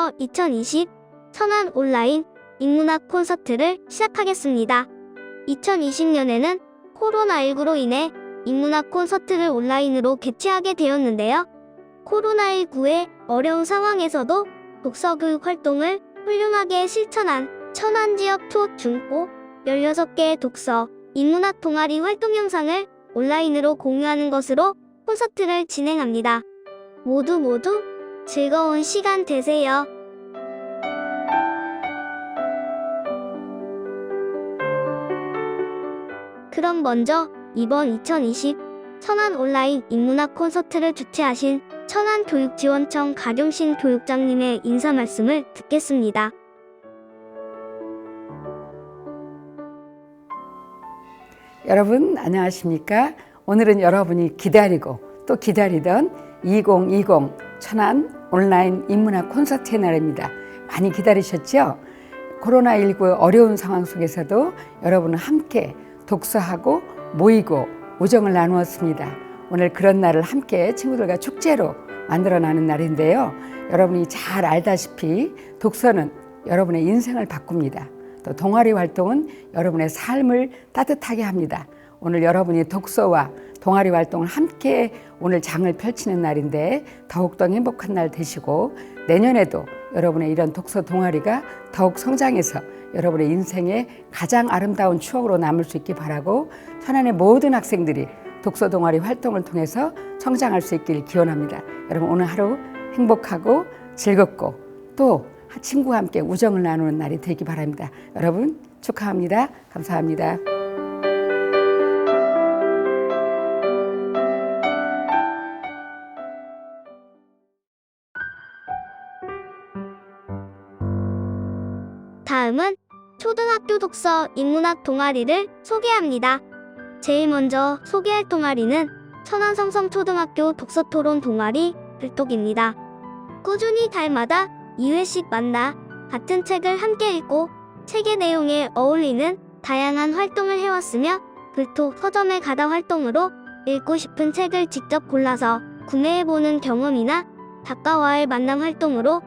지금부터 2020 천안 온라인 인문학 콘서트를 시작하겠습니다. 2020년에는 코로나19로 인해 인문학 콘서트를 온라인으로 개최하게 되었는데요. 코로나19의 어려운 상황에서도 독서교육 활동을 훌륭하게 실천한 천안 지역 초, 중, 고 16개의 독서, 인문학 동아리 활동 영상을 온라인으로 공유하는 것으로 콘서트를 진행합니다. 모두 즐거운 시간 되세요. 그럼 먼저 이번 2020 천안 온라인 인문학 콘서트를 주최하신 천안교육지원청 가경신 교육장님의 인사 말씀을 듣겠습니다. 여러분 안녕하십니까? 오늘은 여러분이 기다리고 또 기다리던 2020 천안 온라인 인문학 콘서트의 날입니다. 많이 기다리셨죠? 코로나19의 어려운 상황 속에서도 여러분은 함께 독서하고 모이고 우정을 나누었습니다. 오늘 그런 날을 함께 친구들과 축제로 만들어나는 날인데요. 여러분이 잘 알다시피 독서는 여러분의 인생을 바꿉니다. 또 동아리 활동은 여러분의 삶을 따뜻하게 합니다. 오늘 여러분이 독서와 동아리 활동을 함께 오늘 장을 펼치는 날인데 더욱더 행복한 날 되시고 내년에도 여러분의 이런 독서 동아리가 더욱 성장해서 여러분의 인생의 가장 아름다운 추억으로 남을 수 있기 바라고 천안의 모든 학생들이 독서 동아리 활동을 통해서 성장할 수 있기를 기원합니다. 여러분 오늘 하루 행복하고 즐겁고 또 친구와 함께 우정을 나누는 날이 되기 바랍니다. 여러분 축하합니다. 감사합니다. 다음은 초등학교 독서 인문학 동아리를 소개합니다. 제일 먼저 소개할 동아리는 천안성성초등학교 독서토론 동아리 글독입니다. 꾸준히 달마다 2회씩 만나 같은 책을 함께 읽고 책의 내용에 어울리는 다양한 활동을 해왔으며 글톡 서점에 가다 활동으로 읽고 싶은 책을 직접 골라서 구매해보는 경험이나 작가와의 만남 활동으로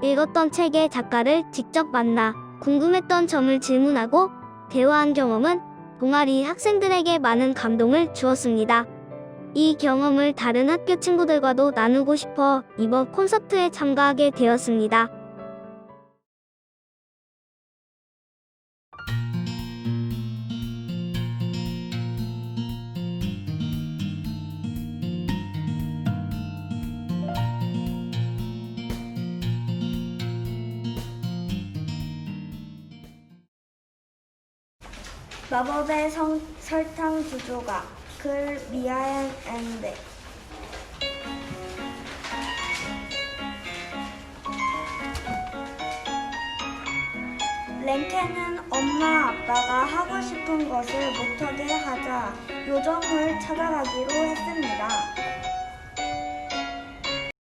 읽었던 책의 작가를 직접 만나 궁금했던 점을 질문하고 대화한 경험은 동아리 학생들에게 많은 감동을 주었습니다. 이 경험을 다른 학교 친구들과도 나누고 싶어 이번 콘서트에 참가하게 되었습니다. 마법의 설탕 구조가 글 미아엔 앤데 랭케는 엄마 아빠가 하고 싶은 것을 못하게 하자 요정을 찾아가기로 했습니다.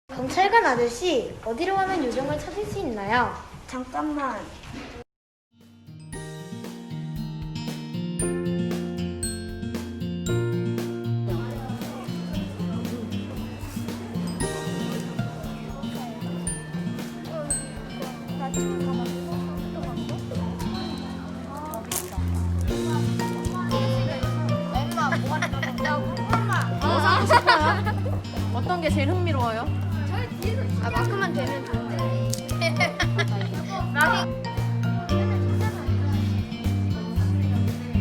경찰관 아저씨, 어디로 가면 요정을 찾을 수 있나요? 잠깐만. 어떤 게 제일 흥미로워요? 마크만 되면 좋은데. 아저씨.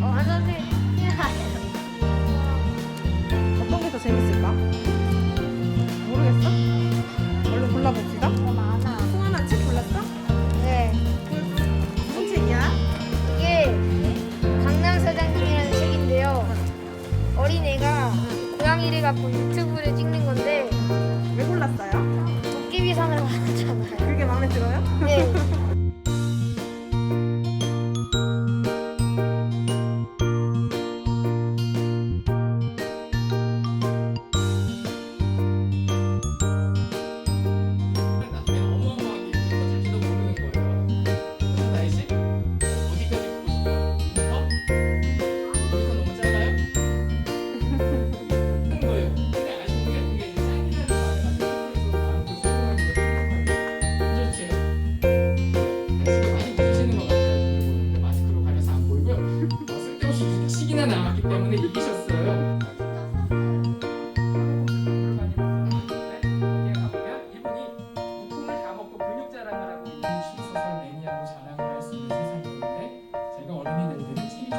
어떤 게 더 재밌을까? 모르겠어? 얼른 골라봅시다. 많아. 송하나 책 골랐어? 네. 무슨 책이야? 이게 강남 사장님이라는 책인데요. 어린애가 고양이를 갖고 유튜브를 찍는 건데 왜 골랐어요? 도깨비상을 받았잖아요. 그게 마음에 들어요? 네. 2개나 남았기 때문에 이기셨어요. 소설 매니아로 자랑을 할 수 있는 세상이었는데 제가 어른이 될 때는 책이 좀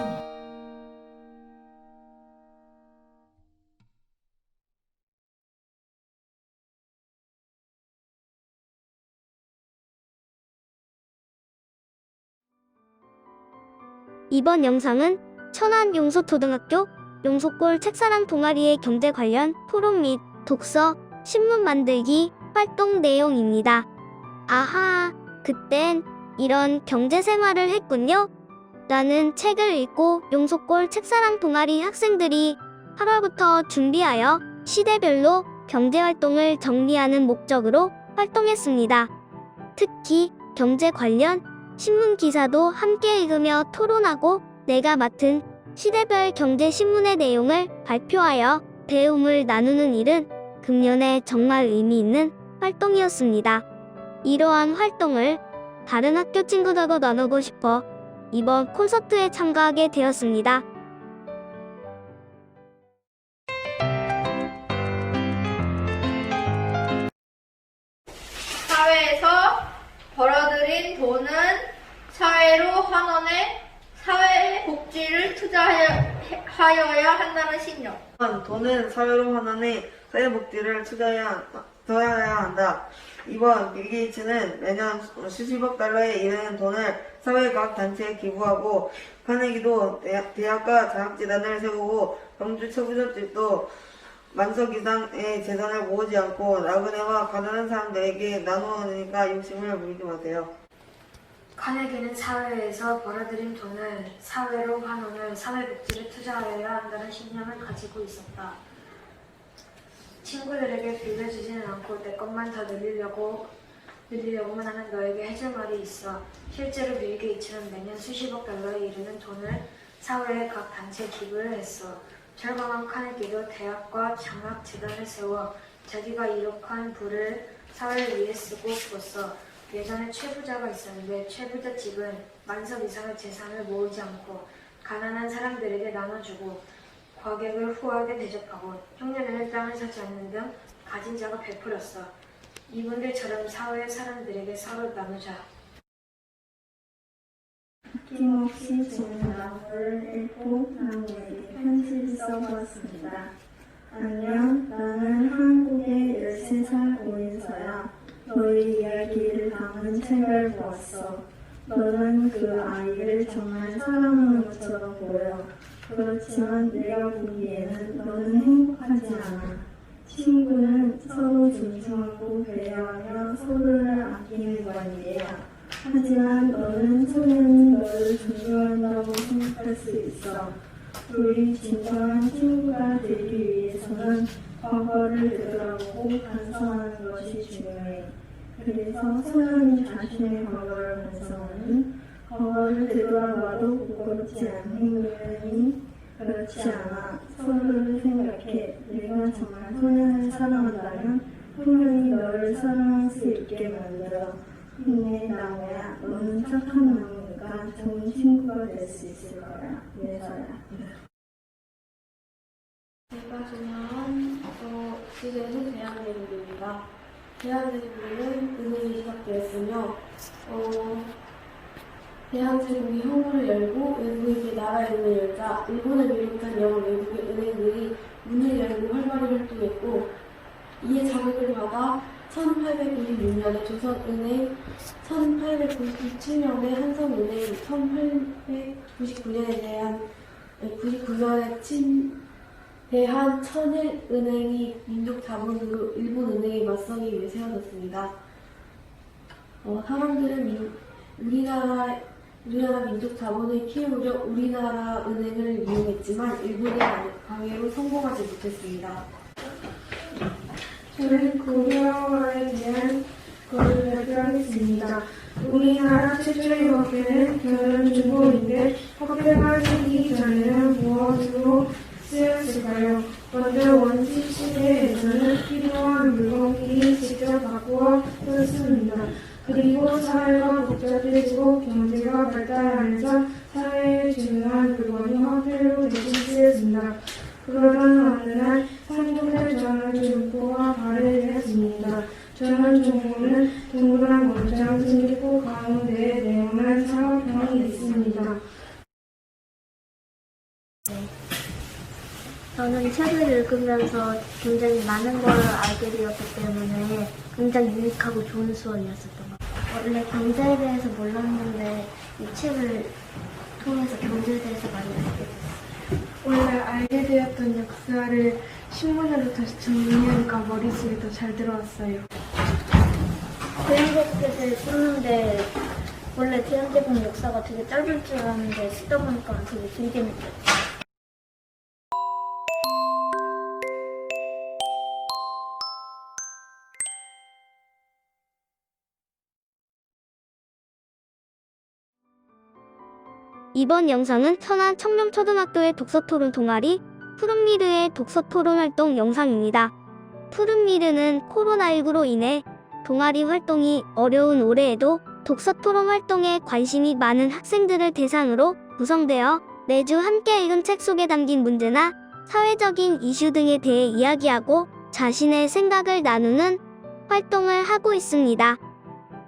이번 영상은 천안 용소초등학교 용소골 책사랑 동아리의 경제 관련 토론 및 독서, 신문 만들기 활동 내용입니다. 아하, 그땐 이런 경제 생활을 했군요. 라는 책을 읽고 용소골 책사랑 동아리 학생들이 8월부터 준비하여 시대별로 경제활동을 정리하는 목적으로 활동했습니다. 특히 경제 관련 신문 기사도 함께 읽으며 토론하고 내가 맡은 시대별 경제신문의 내용을 발표하여 배움을 나누는 일은 금년에 정말 의미 있는 활동이었습니다. 이러한 활동을 다른 학교 친구들과 나누고 싶어 이번 콘서트에 참가하게 되었습니다. 사회에서 벌어들인 돈은 사회로 환원해 사회복지를 투자하여야 한다는 신념. 돈은 사회로 환원해 사회복지를 투자해야 한다. 이번 빌 게이츠는 매년 수십억 달러에 이르는 돈을 사회 각 단체에 기부하고, 카네기도 대학과 장학재단을 세우고, 경주 초부잣집도 만석 이상의 재산을 모으지 않고 나그네와 가난한 사람들에게 나누어니까 욕심을 부리지 마세요. 카네기는 사회에서 벌어들인 돈을 사회로 환원을 사회복지를 투자하여야 한다는 신념을 가지고 있었다. 친구들에게 빌려주지는 않고 내 것만 더 늘리려고만 하는 너에게 해줄 말이 있어. 실제로 빌 게이츠는 매년 수십억 달러에 이르는 돈을 사회의 각 단체에 기부를 했어. 철강한 카네기도 대학과 장학재단을 세워 자기가 이룩한 부를 사회를 위해 쓰고 죽었어. 예전에 최부자가 있었는데 최부잣집은 만석 이상의 재산을 모으지 않고 가난한 사람들에게 나눠주고 과객을 후하게 대접하고 흉년에는 땅을 사지 않는 등 가진 자가 베풀었어. 이분들처럼 사회의 사람들에게 서로 나누자. 아낌없이 주는 나무를 읽고 나무에게 편지를 써보았습니다. 안녕, 나는 한국의 13살 고인서야. 너의 이야기를 담은 책을 보았어. 너는 그 아이를 정말 사랑하는 것처럼 보여. 그렇지만 내가 보기에는 너는 행복하지 않아. 친구는 서로 존중하고 배려하며 서로를 아끼는 관계야. 하지만 너는 소년이 너를 존중한다고 생각할 수 있어. 우리 진정한 친구가 되기 위해서는 과거를 되돌아보고 반성하는 것이 중요해. 그래서 소년이 자신의 과거를 반성하는, 과거를 되돌아봐도 부끄럽지 않은 소년이 그렇지 않아. 서로를 생각해. 내가 정말 소년을 사랑한다면 소년이 너를 사랑할 수 있게 만들어. 힘내, 나무야. 너는 착한 나무니까 좋은 친구가 될 수 있을 거야. 예서야. 제가 좋아하는 주제는 대한민국입니다. 대한민국은 은행이 시작되었으며 대한제국이 항구를 열고 외국에게 나라의 문을 열자 일본을 비롯한 여러 외국의 은행들이 문을 열고 활발히 활동했고, 이에 자극을 받아 1896년에 조선은행, 1897년에 한성은행, 1899년에 대한 천일은행이 민족자본으로 일본은행에 맞서기 위해 세워졌습니다. 사람들은 우리나라 민족자본을 키우려 우리나라 은행을 이용했지만 일본의 방해로 성공하지 못했습니다. 저는 고려화에 대한 것을 발표하겠습니다. 우리나라 최초의 화폐는 결혼 중고인데 화폐가 생기기 전에는 무엇으로 쓰였을까요? 먼저 원시 시대에서는 필요한 물건끼리 직접 바꾸어 썼습니다. 그리고 사회가 복잡해지고 경제가 발달하면서 사회의 동안 그동안 화폐로 대신 쓰였습니다. 그러던 어느 날 상공의 전화를 주포와 발을 했습니다. 전화 종목은 동그란 원장 진리포 가운데에 내용한 사업형이 있습니다. 저는 책을 읽으면서 굉장히 많은 걸 알게 되었기 때문에 굉장히 유익하고 좋은 수업이었었던 것 같아요. 원래 경제에 대해서 몰랐는데 이 책을 통해서 경제에 대해서 많이 알게 됐어요. 원래 알게 되었던 역사를 신문으로 다시 정리하니까 머릿속에 더 잘 들어왔어요. 대한제국을 썼는데 원래 대한제국 역사가 되게 짧을 줄 알았는데 쓰다 보니까 되게 길게 느꼈어요. 이번 영상은 천안 청룡초등학교의 독서토론 동아리 푸른미르의 독서토론 활동 영상입니다. 푸른미르는 코로나19로 인해 동아리 활동이 어려운 올해에도 독서토론 활동에 관심이 많은 학생들을 대상으로 구성되어 매주 함께 읽은 책 속에 담긴 문제나 사회적인 이슈 등에 대해 이야기하고 자신의 생각을 나누는 활동을 하고 있습니다.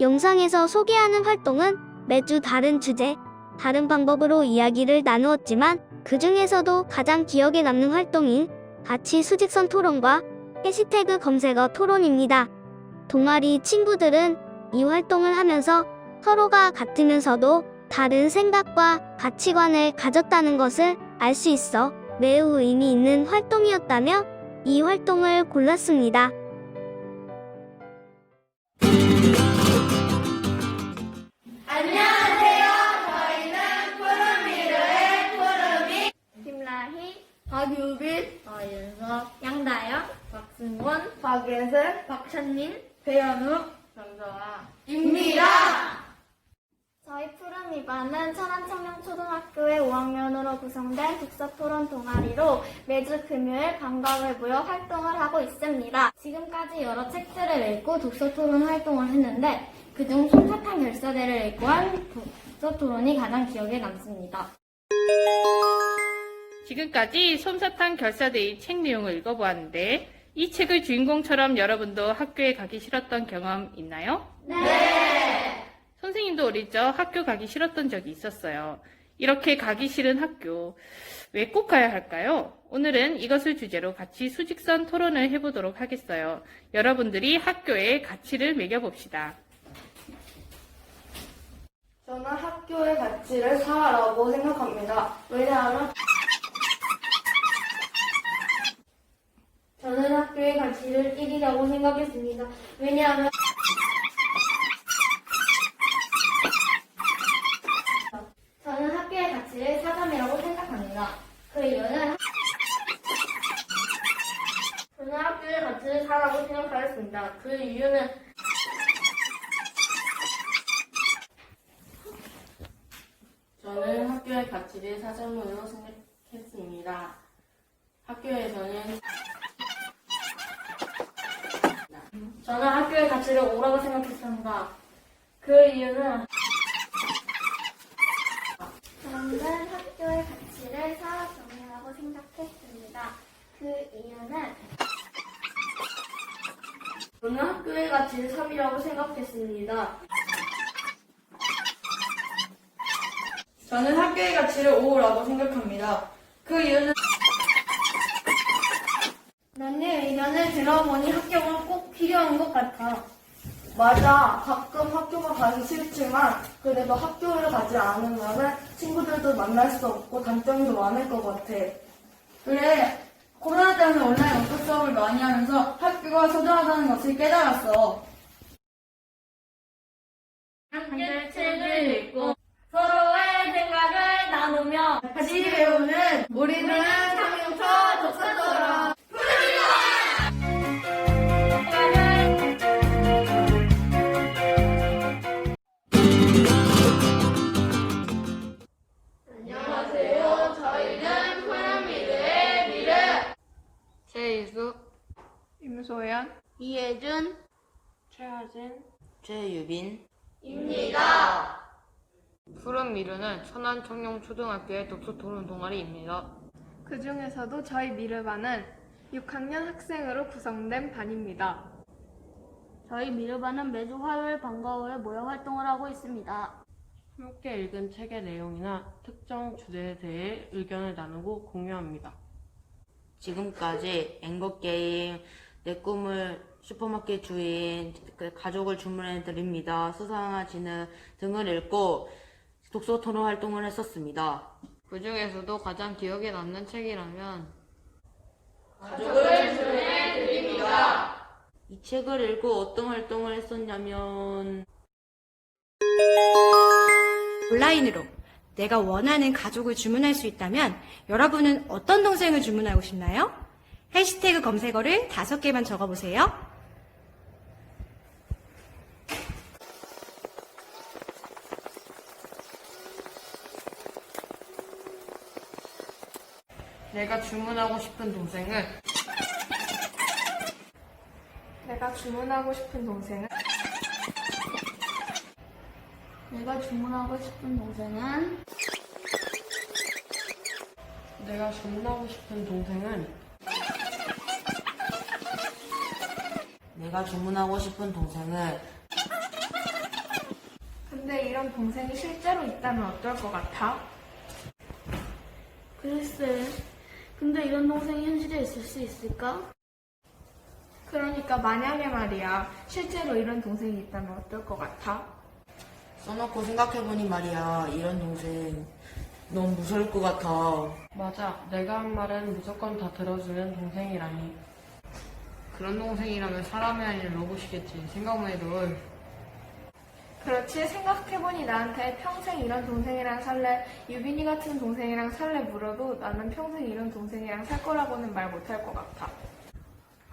영상에서 소개하는 활동은 매주 다른 주제, 다른 방법으로 이야기를 나누었지만 그 중에서도 가장 기억에 남는 활동인 가치 수직선 토론과 해시태그 검색어 토론입니다. 동아리 친구들은 이 활동을 하면서 서로가 같으면서도 다른 생각과 가치관을 가졌다는 것을 알 수 있어 매우 의미 있는 활동이었다며 이 활동을 골랐습니다. 김라희, 박유빈, 윤석, 양다영, 박승원, 박예슬, 박찬민, 배현우, 정서아입니다. 저희 푸른이반은 천안청룡초등학교의 5학년으로 구성된 독서토론 동아리로 매주 금요일 방과후에 모여 활동을 하고 있습니다. 지금까지 여러 책들을 읽고 독서토론 활동을 했는데 그중 솜사탕 결사대를 읽고 한 독서토론이 가장 기억에 남습니다. 지금까지 솜사탕 결사대의 책 내용을 읽어보았는데 이 책의 주인공처럼 여러분도 학교에 가기 싫었던 경험 있나요? 네! 선생님도 어릴 적 학교 가기 싫었던 적이 있었어요. 이렇게 가기 싫은 학교, 왜 꼭 가야 할까요? 오늘은 이것을 주제로 같이 수직선 토론을 해보도록 하겠어요. 여러분들이 학교에 가치를 매겨봅시다. 저는 학교의 가치를 4라고 생각합니다. 왜냐하면 저는 학교의 가치를 1이라고 생각했습니다. 왜냐하면 저는 학교의 가치를 4점이라고 생각합니다. 그 이유는 저는 학교의 가치를 4라고 생각하였습니다. 그 이유는 저는 학교의 가치를 4점으로 생각했습니다. 학교에서는 저는 학교의 가치를 5라고 생각했습니다. 그 이유는 저는 학교의 가치를 4점이라고 생각했습니다. 그 이유는 저는 학교의 가치를 3이라고 생각했습니다. 저는 학교의 가치를 5라고 생각합니다. 그 이유는 너네 의견을 들어보니 학교가 꼭 필요한 것 같아. 맞아. 가끔 학교가 가기 싫지만 그래도 학교를 가지 않으면 친구들도 만날 수 없고 단점도 많을 것 같아. 그래. 코로나 때문에 온라인 워크 수업을 많이 하면서 학교가 소중하다는 것을 깨달았어. 함께 책을 읽고 서로의 생각을 나누며 같이 배우는 우리는 청룡초 독서토론 안녕하세요. 저희는 푸른미르의 미르 최희수, 임소연, 이혜준, 최하진, 최유빈, 입니다. 푸른 미르는 천안청룡초등학교의 독서토론 동아리입니다. 그 중에서도 저희 미르반은 6학년 학생으로 구성된 반입니다. 저희 미르반은 매주 화요일 방과 후에 모여 활동을 하고 있습니다. 함께 읽은 책의 내용이나 특정 주제에 대해 의견을 나누고 공유합니다. 지금까지 앵거게임, 내 꿈을 슈퍼마켓 주인, 가족을 주문해 드립니다, 수상한 진흙 등을 읽고 독서 토론 활동을 했었습니다. 그 중에서도 가장 기억에 남는 책이라면 가족을 주문해 드립니다. 이 책을 읽고 어떤 활동을 했었냐면 온라인으로 내가 원하는 가족을 주문할 수 있다면 여러분은 어떤 동생을 주문하고 싶나요? 해시태그 검색어를 5개만 적어보세요. 내가 주문하고 싶은 동생은 내가 주문하고 싶은 동생은 내가 주문하고 싶은 동생은 내가 주문하고 싶은 동생은 내가 주문하고 싶은 동생은 근데 이런 동생이 실제로 있다면 어떨 것 같아? 글쎄, 근데 이런 동생이 현실에 있을 수 있을까? 그러니까 만약에 말이야, 실제로 이런 동생이 있다면 어떨 것 같아? 써놓고 생각해보니 말이야, 이런 동생 너무 무서울 것 같아. 맞아, 내가 한 말은 무조건 다 들어주는 동생이라니. 그런 동생이라면 사람이 아닌 로봇이겠지. 생각만 해도. 그렇지, 생각해보니 나한테 평생 이런 동생이랑 살래, 유빈이 같은 동생이랑 살래 물어도 나는 평생 이런 동생이랑 살 거라고는 말 못할 것 같아.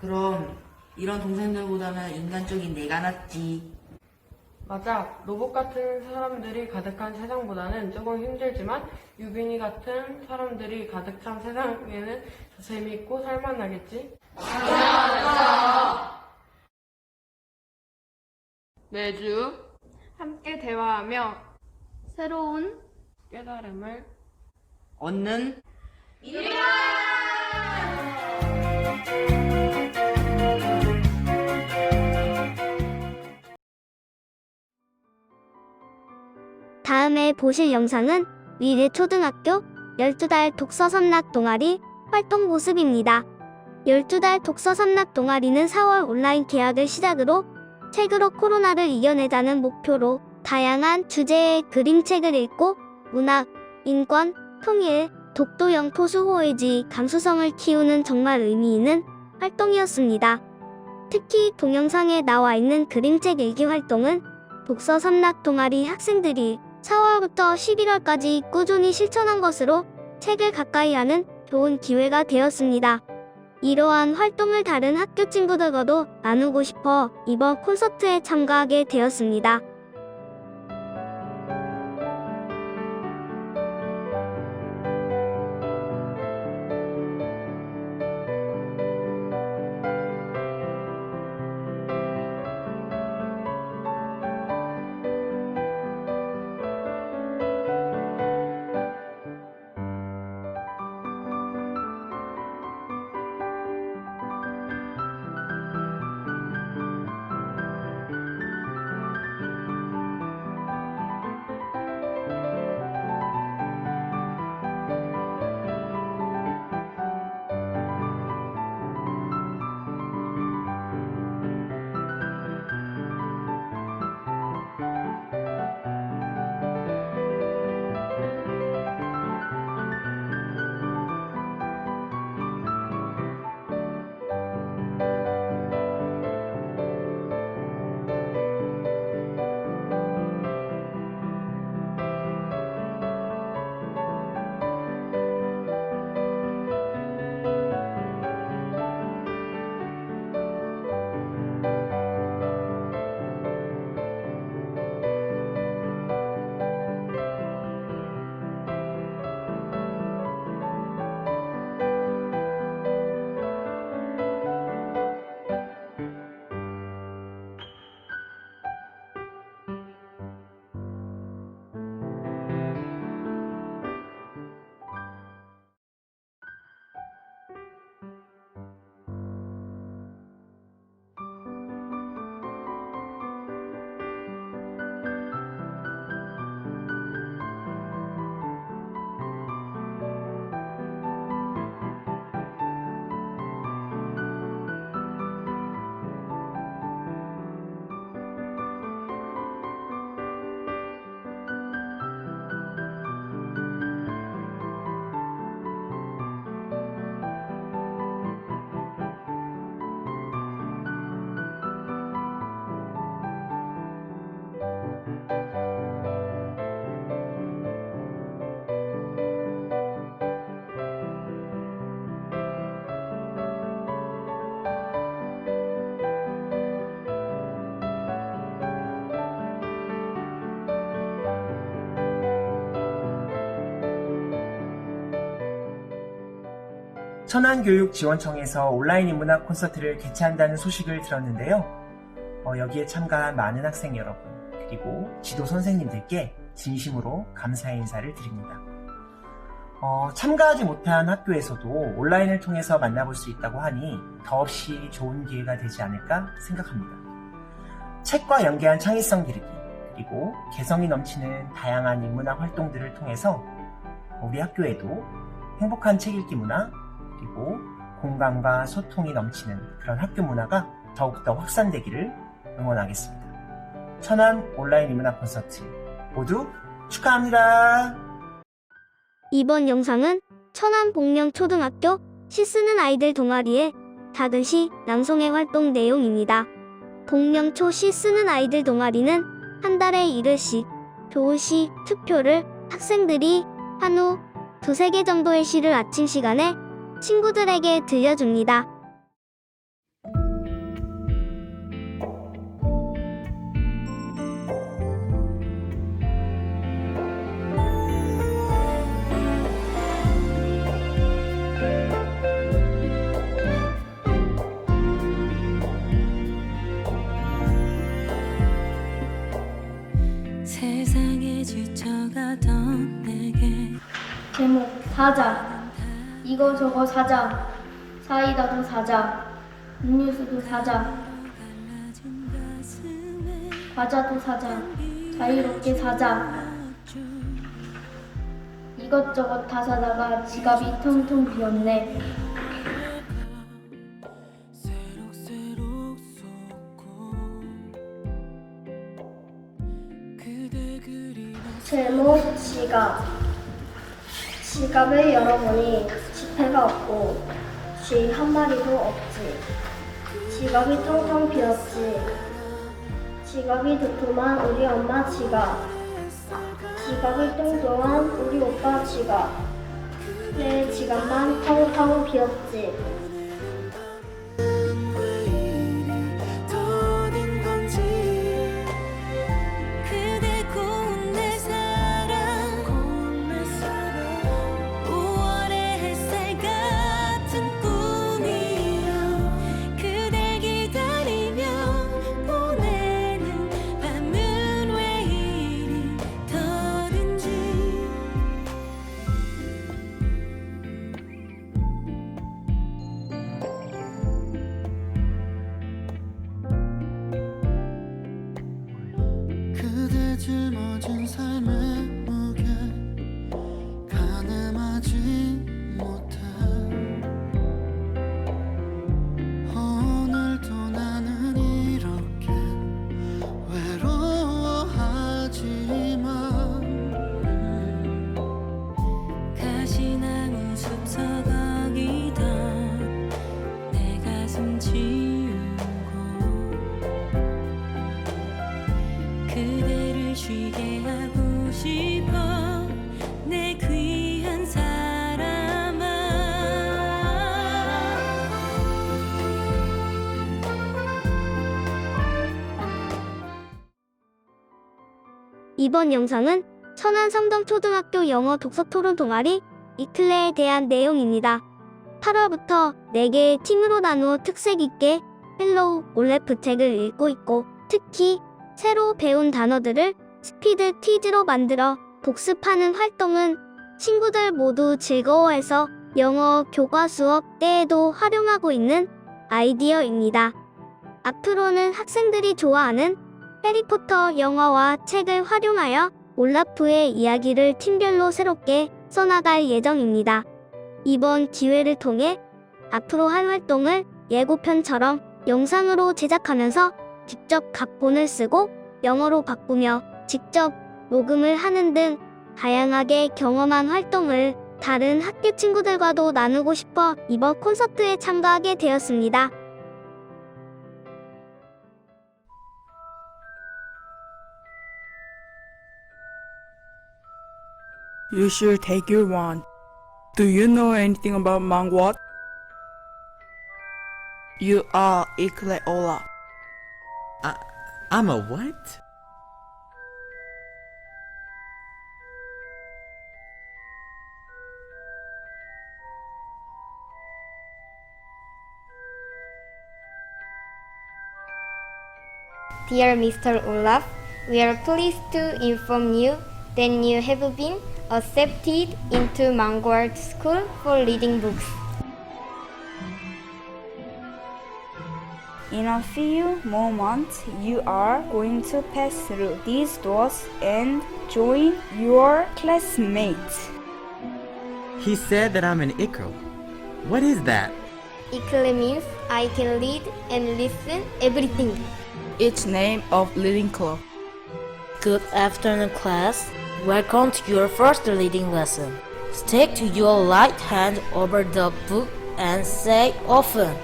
그럼 이런 동생들보다는 인간적인 내가 낫지. 맞아, 로봇 같은 사람들이 가득한 세상보다는 조금 힘들지만 유빈이 같은 사람들이 가득 찬 세상에는 더 재미있고 살만하겠지? 매주 함께 대화하며 새로운 깨달음을 얻는 다음에 보실 영상은 위례초등학교 12달 독서 섬락 동아리 활동 모습입니다. 12달 독서 섬락 동아리는 4월 온라인 개학을 시작으로 책으로 코로나를 이겨내자는 목표로 다양한 주제의 그림책을 읽고 문학, 인권, 통일, 독도형 토수호의지 감수성을 키우는 정말 의미 있는 활동이었습니다. 특히 동영상에 나와 있는 그림책 읽기 활동은 독서 섬락 동아리 학생들이 4월부터 11월까지 꾸준히 실천한 것으로 책을 가까이 하는 좋은 기회가 되었습니다. 이러한 활동을 다른 학교 친구들과도 나누고 싶어 이번 콘서트에 참가하게 되었습니다. 천안교육지원청에서 온라인 인문학 콘서트를 개최한다는 소식을 들었는데요. 여기에 참가한 많은 학생 여러분, 그리고 지도 선생님들께 진심으로 감사의 인사를 드립니다. 참가하지 못한 학교에서도 온라인을 통해서 만나볼 수 있다고 하니 더없이 좋은 기회가 되지 않을까 생각합니다. 책과 연계한 창의성 기르기, 그리고 개성이 넘치는 다양한 인문학 활동들을 통해서 우리 학교에도 행복한 책 읽기 문화, 그리고 공감과 소통이 넘치는 그런 학교 문화가 더욱더 확산되기를 응원하겠습니다. 천안 온라인 인문학 콘서트 모두 축하합니다. 이번 영상은 천안 복령초등학교 시 쓰는 아이들 동아리의 작은 시 낭송회 활동 내용입니다. 복령초 시 쓰는 아이들 동아리는 한 달에 1회씩 좋은 시 투표를 학생들이 한 후 2-3개 정도의 시를 아침 시간에 친구들에게 들려줍니다. 세상에 지쳐가던 내게 제목 사자. 이거저거 사자. 사이다도 사자. 음료수도 사자. 과자도 사자. 자유롭게 사자. 이것저것 다 사다가 지갑이 텅텅 비었네. 제목 지갑. 지갑을 열어보니 지폐가 없고 쥐 한 마리도 없지. 지갑이 텅텅 비었지. 지갑이 두툼한 우리 엄마 지갑. 지갑이 뚱뚱한 우리 오빠 지갑. 내 지갑만 텅텅 비었지. 그대 고운 내 사랑 5월의 햇살 같은 꿈이여 그댈 기다리며 보내는 밤은 왜 이리 더든지 그대 짊어진 삶의 무게 가늠하지 못해 오늘도 나는 이렇게 외로워하지만 가시나무 숲서거기던 내 가슴 지우고 그대를 쉬게 하고 싶어 내 귀한 사람아 이번 영상은 천안 성동초등학교 영어 독서토론 동아리 이클레에 대한 내용입니다. 8월부터 4개의 팀으로 나누어 특색 있게 헬로우 올레프 책을 읽고 있고 특히 새로 배운 단어들을 스피드 퀴즈로 만들어 복습하는 활동은 친구들 모두 즐거워해서 영어 교과 수업 때에도 활용하고 있는 아이디어입니다. 앞으로는 학생들이 좋아하는 해리포터 영화와 책을 활용하여 올라프의 이야기를 팀별로 새롭게 써나갈 예정입니다. 이번 기회를 통해 앞으로 할 활동을 예고편처럼 영상으로 제작하면서 직접 각본을 쓰고 영어로 바꾸며 직접 녹음을 하는 등 다양하게 경험한 활동을 다른 학교 친구들과도 나누고 싶어 이번 콘서트에 참가하게 되었습니다. You should take your one. Do you know anything about Mangwat? You are Ikleola. I'm a what? Dear Mr. Olaf, we are pleased to inform you that you have been accepted into Mangward School for reading books. In a few moments, you are going to pass through these doors and join your classmates. He said that I'm an Ikro. What is that? Ikle means I can read and listen everything. It's name of reading club. Good afternoon, class. Welcome to your first reading lesson. Stick to your right hand over the book and say open.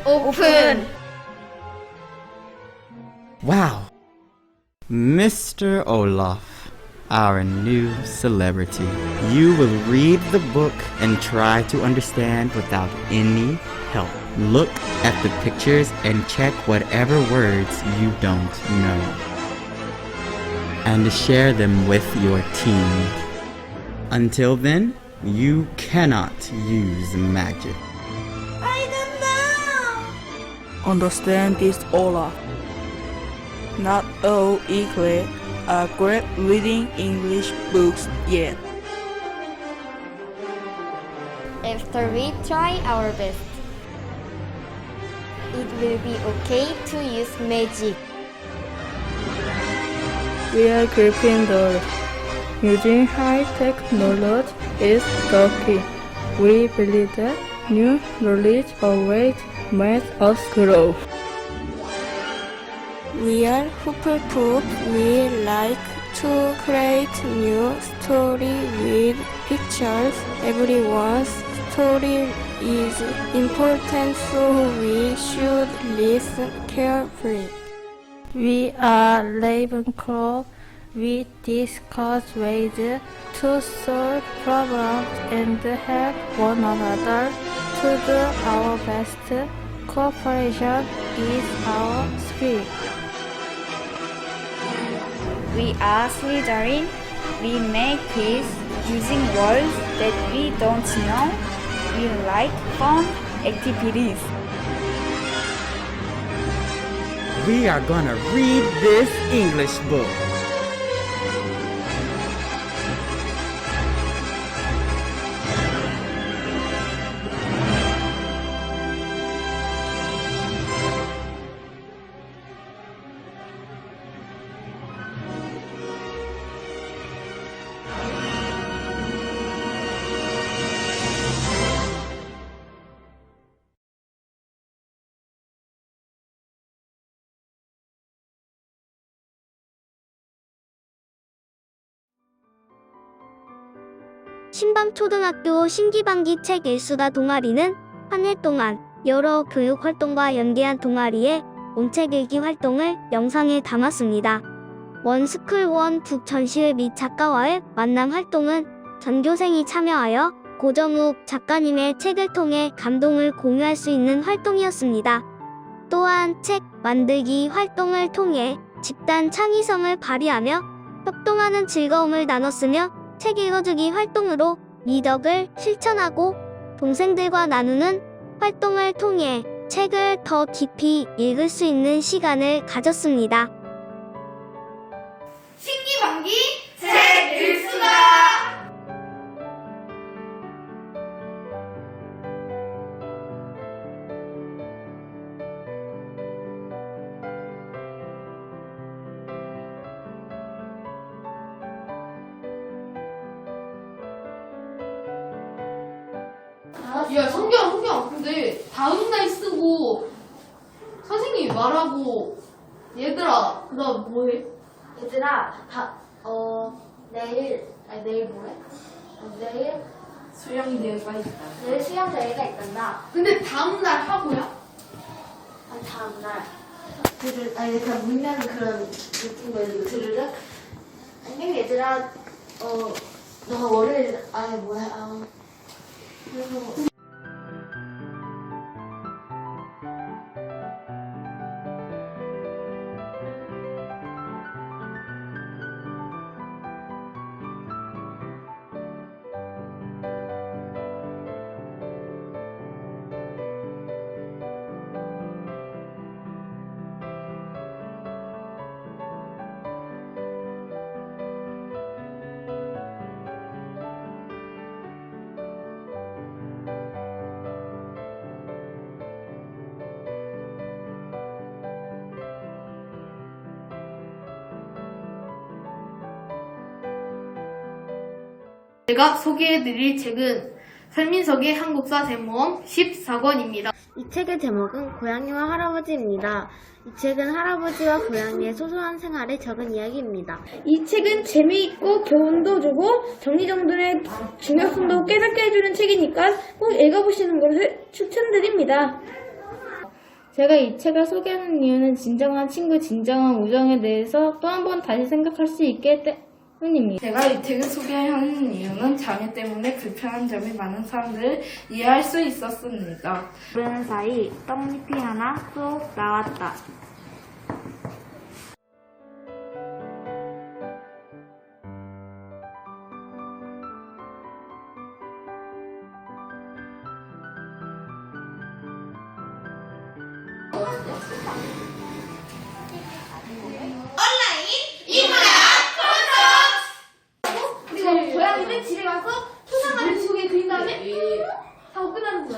Open! Wow. Mr. Olaf, our new celebrity. You will read the book and try to understand without any help. Look at the pictures and check whatever words you don't know. And share them with your team. Until then, you cannot use magic. Understand this, Olaf. Not all Ikle are great reading English books yet. After we try our best, it will be okay to use magic. We are Gryffindor. Using high-tech knowledge is the key. We believe that new knowledge always makes us grow. We are Hufflepuff. We like to create new story with pictures. Everyone's story is important, so we should listen carefully. We are Ravenclaw. We discuss ways to solve problems and help one another to do our best. Cooperation is our spirit. We are Slytherin. We make peace using words that we don't know. We like fun activities. We are gonna read this English book. 신방초등학교 신기반기 책 일수다 동아리는 한 해 동안 여러 교육활동과 연계한 동아리의 온책 읽기 활동을 영상에 담았습니다. 원스쿨 원 북 전시회 및 작가와의 만남 활동은 전교생이 참여하여 고정욱 작가님의 책을 통해 감동을 공유할 수 있는 활동이었습니다. 또한 책 만들기 활동을 통해 집단 창의성을 발휘하며 협동하는 즐거움을 나눴으며 책 읽어주기 활동으로 미덕을 실천하고 동생들과 나누는 활동을 통해 책을 더 깊이 읽을 수 있는 시간을 가졌습니다. 신기반기 책 일수다! 야, 성경. 근데 다음 날 쓰고 선생님이 말하고 얘들아, 그다음 뭐해? 얘들아, 내일 뭐해? 내일 수영 대회가 있다. 내일 수영 대회가 있단다. 근데 다음 날 하고야? 아니, 다음날 그냥 문면 그런 느낌 거리고 들으래? 안녕 얘들아, 너가 월요일 그래서 제가 소개해드릴 책은 설민석의 한국사 대모험 14권입니다. 이 책의 제목은 고양이와 할아버지입니다. 이 책은 할아버지와 고양이의 소소한 생활에 적은 이야기입니다. 이 책은 재미있고 교훈도 주고 정리정돈의 중요성도 깨닫게 해주는 책이니까 꼭 읽어보시는 것을 추천드립니다. 제가 이 책을 소개하는 이유는 진정한 친구, 진정한 우정에 대해서 또 한 번 다시 생각할 수 있게 때문입니다. 제가 이 책을 소개하는 이유는 장애 때문에 불편한 점이 많은 사람들을 이해할 수 있었습니다. 그러는 사이 떡잎이 하나 쏙 나왔다. 그리고 고양이는 집에 가서 초상화를 지우개 그린 다음에 하고 끝나는 거죠.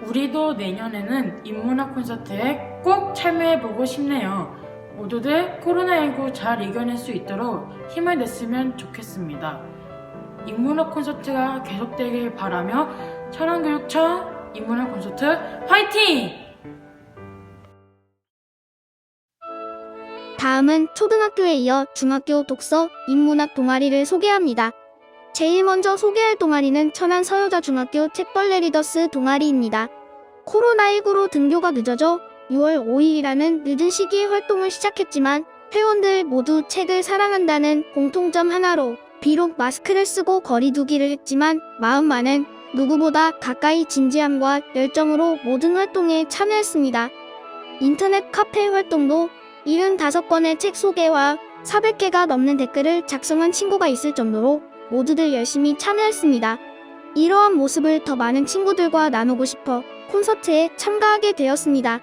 우리도 내년에는 인문학 콘서트에 꼭 참여해보고 싶네요. 모두들 코로나19 잘 이겨낼 수 있도록 힘을 냈으면 좋겠습니다. 인문학 콘서트가 계속되길 바라며 천안교육청 인문학 콘서트 화이팅! 다음은 초등학교에 이어 중학교 독서 인문학 동아리를 소개합니다. 제일 먼저 소개할 동아리는 천안 서여자중학교 책벌레 리더스 동아리입니다. 코로나19로 등교가 늦어져 6월 5일이라는 늦은 시기에 활동을 시작했지만 회원들 모두 책을 사랑한다는 공통점 하나로 비록 마스크를 쓰고 거리 두기를 했지만 마음만은 누구보다 가까이 진지함과 열정으로 모든 활동에 참여했습니다. 인터넷 카페 활동도 75권의 책 소개와 400개가 넘는 댓글을 작성한 친구가 있을 정도로 모두들 열심히 참여했습니다. 이러한 모습을 더 많은 친구들과 나누고 싶어 콘서트에 참가하게 되었습니다.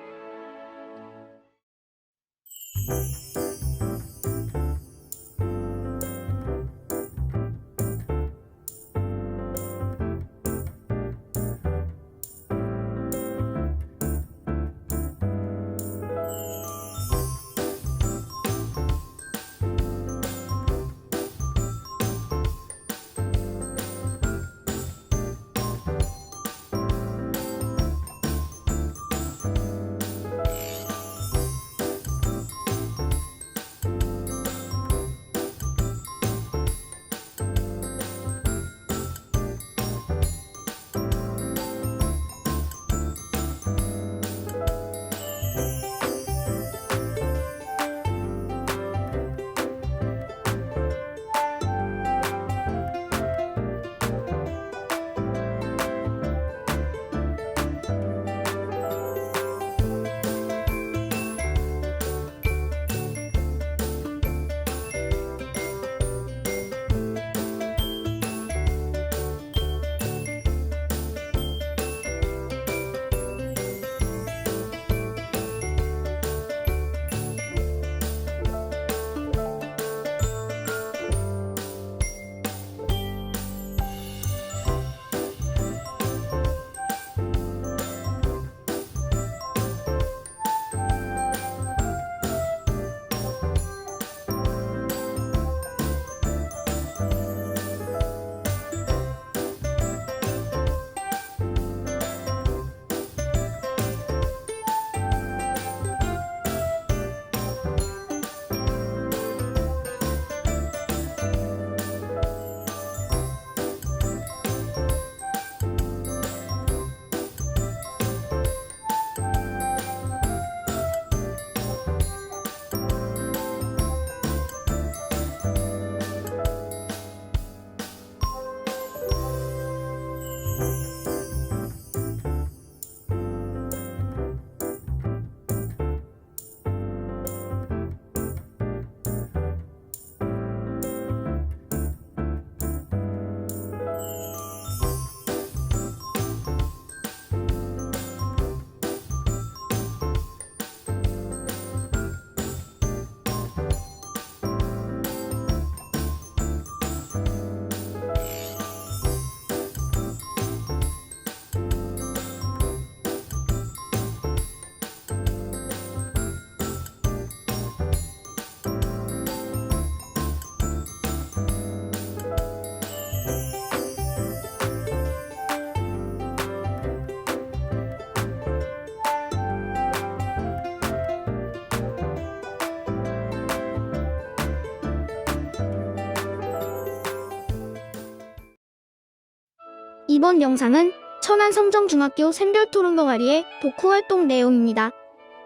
이번 영상은 천안성정중학교 샘별토론 동아리의 독후활동 내용입니다.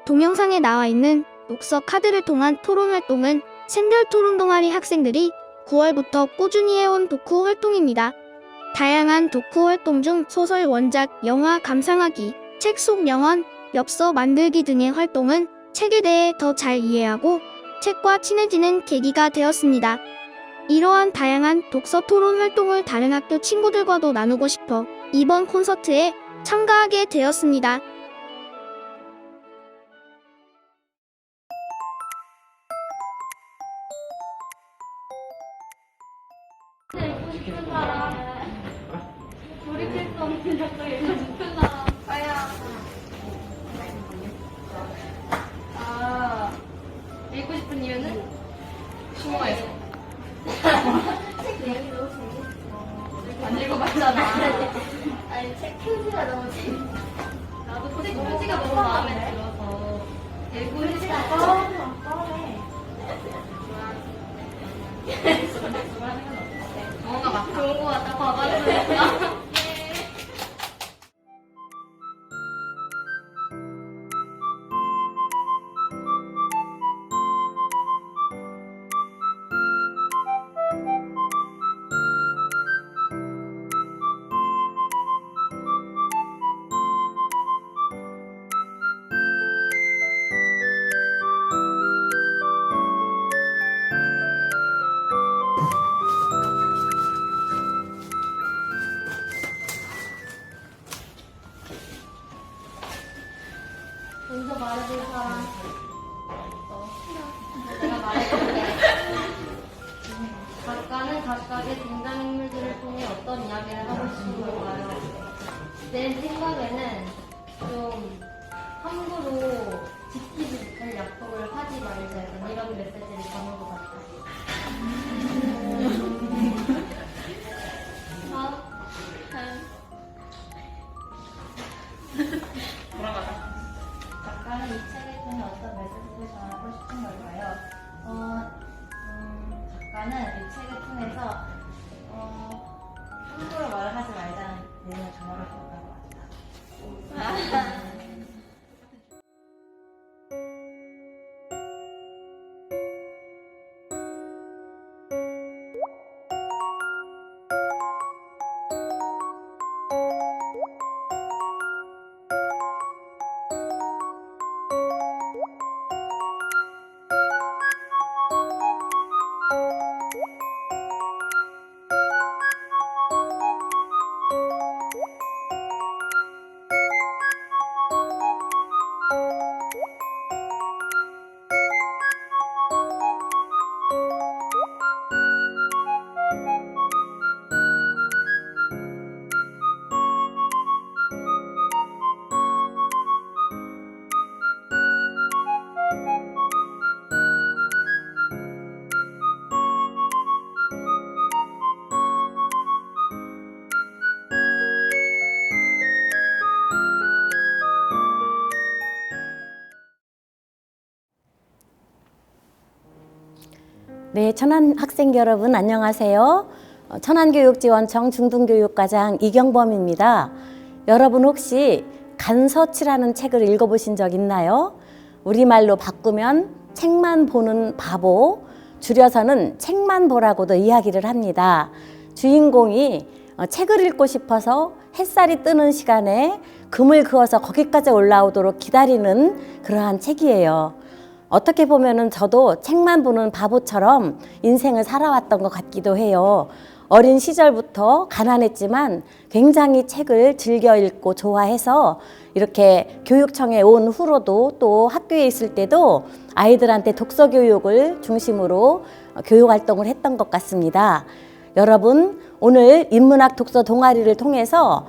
동영상에 나와 있는 녹서 카드를 통한 토론 활동은 샘별토론 동아리 학생들이 9월부터 꾸준히 해온 독후 활동입니다. 다양한 독후 활동 중 소설 원작, 영화 감상하기, 책 속 명언, 엽서 만들기 등의 활동은 책에 대해 더 잘 이해하고 책과 친해지는 계기가 되었습니다. 이러한 다양한 독서 토론 활동을 다른 학교 친구들과도 나누고 싶어 이번 콘서트에 참가하게 되었습니다. 읽고 싶은 사람. 돌이킬 수 없는 작가 읽고 싶은 사람. 아야. 읽고 싶은 이유는? 심오해서. 책 내용이 너무 재밌어. 안 읽어봤잖아. 아니, 책 표지가 너무 재밌어. 나도 책 표지가 너무 마음에 들어서 읽고 싶어서. 뭔가 막 좋은 거 같다. 봐봐주니까. 먼저 말해줄 사람. 내가 말해줄게. 작가는 각각의 등장인물들을 통해 어떤 이야기를 하고 싶은 걸까요? 내 생각에는 좀 함부로 지키지 못할 약속을 하지 말자, 약간 이런 메시지를 담은 것 같아요. 돌아가자. 작가는 이 책을 통해 어떤 메시지를 전하고 싶은 걸까요? 작가는 이 책을 통해서 함부로 말을 하지 말자는 내용을 전하고 싶었던 것 같아요. 네, 천안 학생 여러분 안녕하세요. 천안교육지원청 중등교육과장 이경범입니다. 여러분 혹시 간서치라는 책을 읽어보신 적 있나요? 우리말로 바꾸면 책만 보는 바보, 줄여서는 책만 보라고도 이야기를 합니다. 주인공이 책을 읽고 싶어서 햇살이 뜨는 시간에 금을 그어서 거기까지 올라오도록 기다리는 그러한 책이에요. 어떻게 보면은 저도 책만 보는 바보처럼 인생을 살아왔던 것 같기도 해요. 어린 시절부터 가난했지만 굉장히 책을 즐겨 읽고 좋아해서 이렇게 교육청에 온 후로도 또 학교에 있을 때도 아이들한테 독서 교육을 중심으로 교육 활동을 했던 것 같습니다. 여러분, 오늘 인문학 독서 동아리를 통해서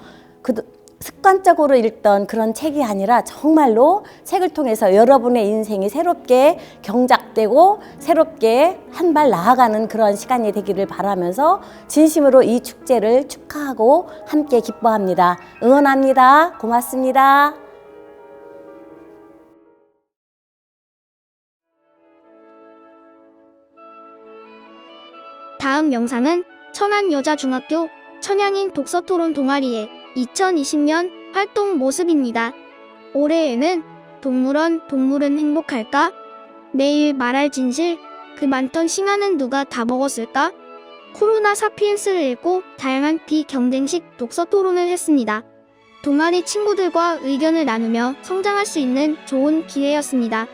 습관적으로 읽던 그런 책이 아니라 정말로 책을 통해서 여러분의 인생이 새롭게 경작되고 새롭게 한 발 나아가는 그런 시간이 되기를 바라면서 진심으로 이 축제를 축하하고 함께 기뻐합니다. 응원합니다. 고맙습니다. 다음 영상은 천안여자중학교 천양인 독서토론 동아리의 2020년 활동 모습입니다. 올해에는 동물은 행복할까? 내일 말할 진실, 그 많던 싱아는 누가 다 먹었을까? 코로나 사피엔스를 읽고 다양한 비경쟁식 독서 토론을 했습니다. 동아리 친구들과 의견을 나누며 성장할 수 있는 좋은 기회였습니다.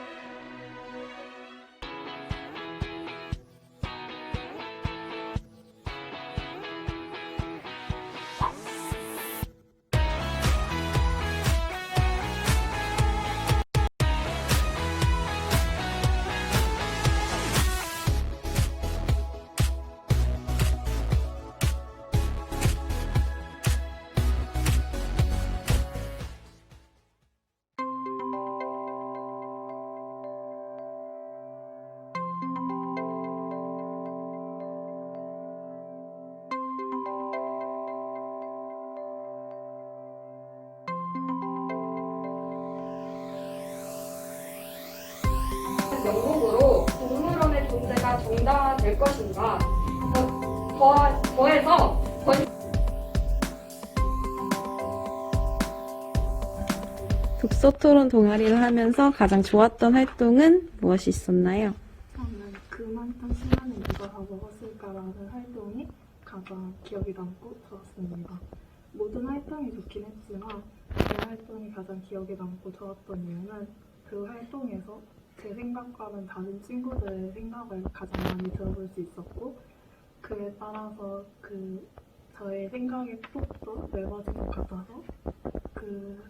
명목으로 동물원의 존재가 정당화될 것인가 더해서 독서토론 동아리를 하면서 가장 좋았던 활동은 무엇이 있었나요? 저는 그 많던 시간을 누가 다 먹었을까라는 활동이 가장 기억에 남고 좋았습니다. 모든 활동이 좋긴 했지만 그 활동이 가장 기억에 남고 좋았던 이유는 그 활동에서 제 생각과는 다른 친구들의 생각을 가장 많이 들어볼 수 있었고 그에 따라서 저의 생각의 폭도 넓어진 것 같아서 그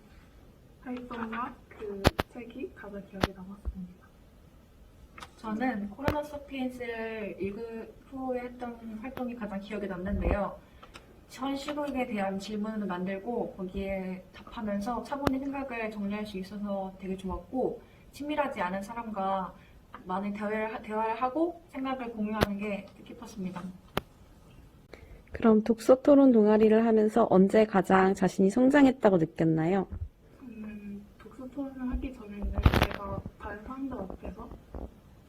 활동과 그 책이 가장 기억에 남았습니다. 저는 코로나 사피엔스를 읽은 후에 했던 활동이 가장 기억에 남는데요. 현 시국에 대한 질문을 만들고 거기에 답하면서 차분히 생각을 정리할 수 있어서 되게 좋았고 친밀하지 않은 사람과 많은 대화를 하고 생각을 공유하는 게 뜻깊었습니다. 그럼 독서토론 동아리를 하면서 언제 가장 자신이 성장했다고 느꼈나요? 독서 토론을 하기 전에는 제가 다른 사람들 앞에서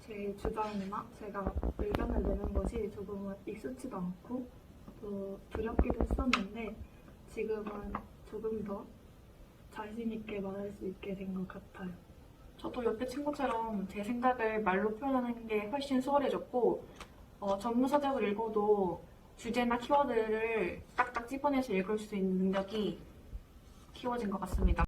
제 주장이나 제가 의견을 내는 것이 조금은 익숙지도 않고 또 두렵기도 했었는데 지금은 조금 더 자신 있게 말할 수 있게 된 것 같아요. 저도 옆에 친구처럼 제 생각을 말로 표현하는 게 훨씬 수월해졌고 전문서적을 읽어도 주제나 키워드를 딱딱 찝어내서 읽을 수 있는 능력이 키워진 것 같습니다.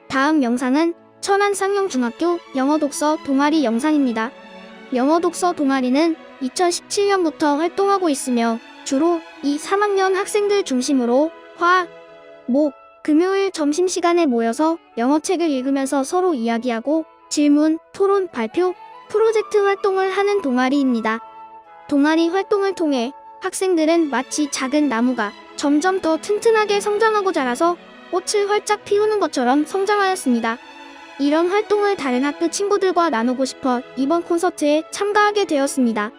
다음 영상은 천안쌍용중학교 영어독서 동아리 영상입니다. 영어독서 동아리는 2017년부터 활동하고 있으며 주로 2, 3학년 학생들 중심으로 화, 목, 금요일 점심시간에 모여서 영어책을 읽으면서 서로 이야기하고 질문, 토론, 발표, 프로젝트 활동을 하는 동아리입니다. 동아리 활동을 통해 학생들은 마치 작은 나무가 점점 더 튼튼하게 성장하고 자라서 꽃을 활짝 피우는 것처럼 성장하였습니다. 이런 활동을 다른 학교 친구들과 나누고 싶어 이번 콘서트에 참가하게 되었습니다.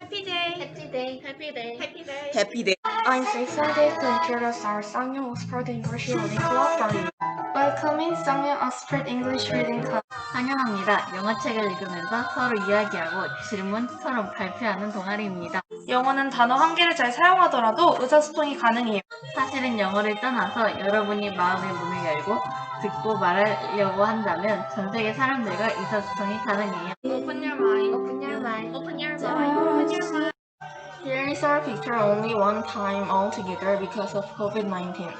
Happy day! Happy day! Happy day! Happy day! Happy day. I'm so excited to introduce our Sangyeong Oxford English Reading Club for you. Welcoming Sangyeong Oxford English Reading Club. 환영합니다. 영어책을 읽으면서 서로 이야기하고 질문, 토론, 발표하는 동아리입니다. 영어는 단어 한 개를 잘 사용하더라도 의사소통이 가능해요. 사실은 영어를 떠나서 여러분이 마음의 문을 열고 듣고 말하려고 한다면 전 세계 사람들과 의사소통이 가능해요. Open your mind. Open your mind. Open your mind. Open your mind. Here is our picture only one time altogether because of COVID-19.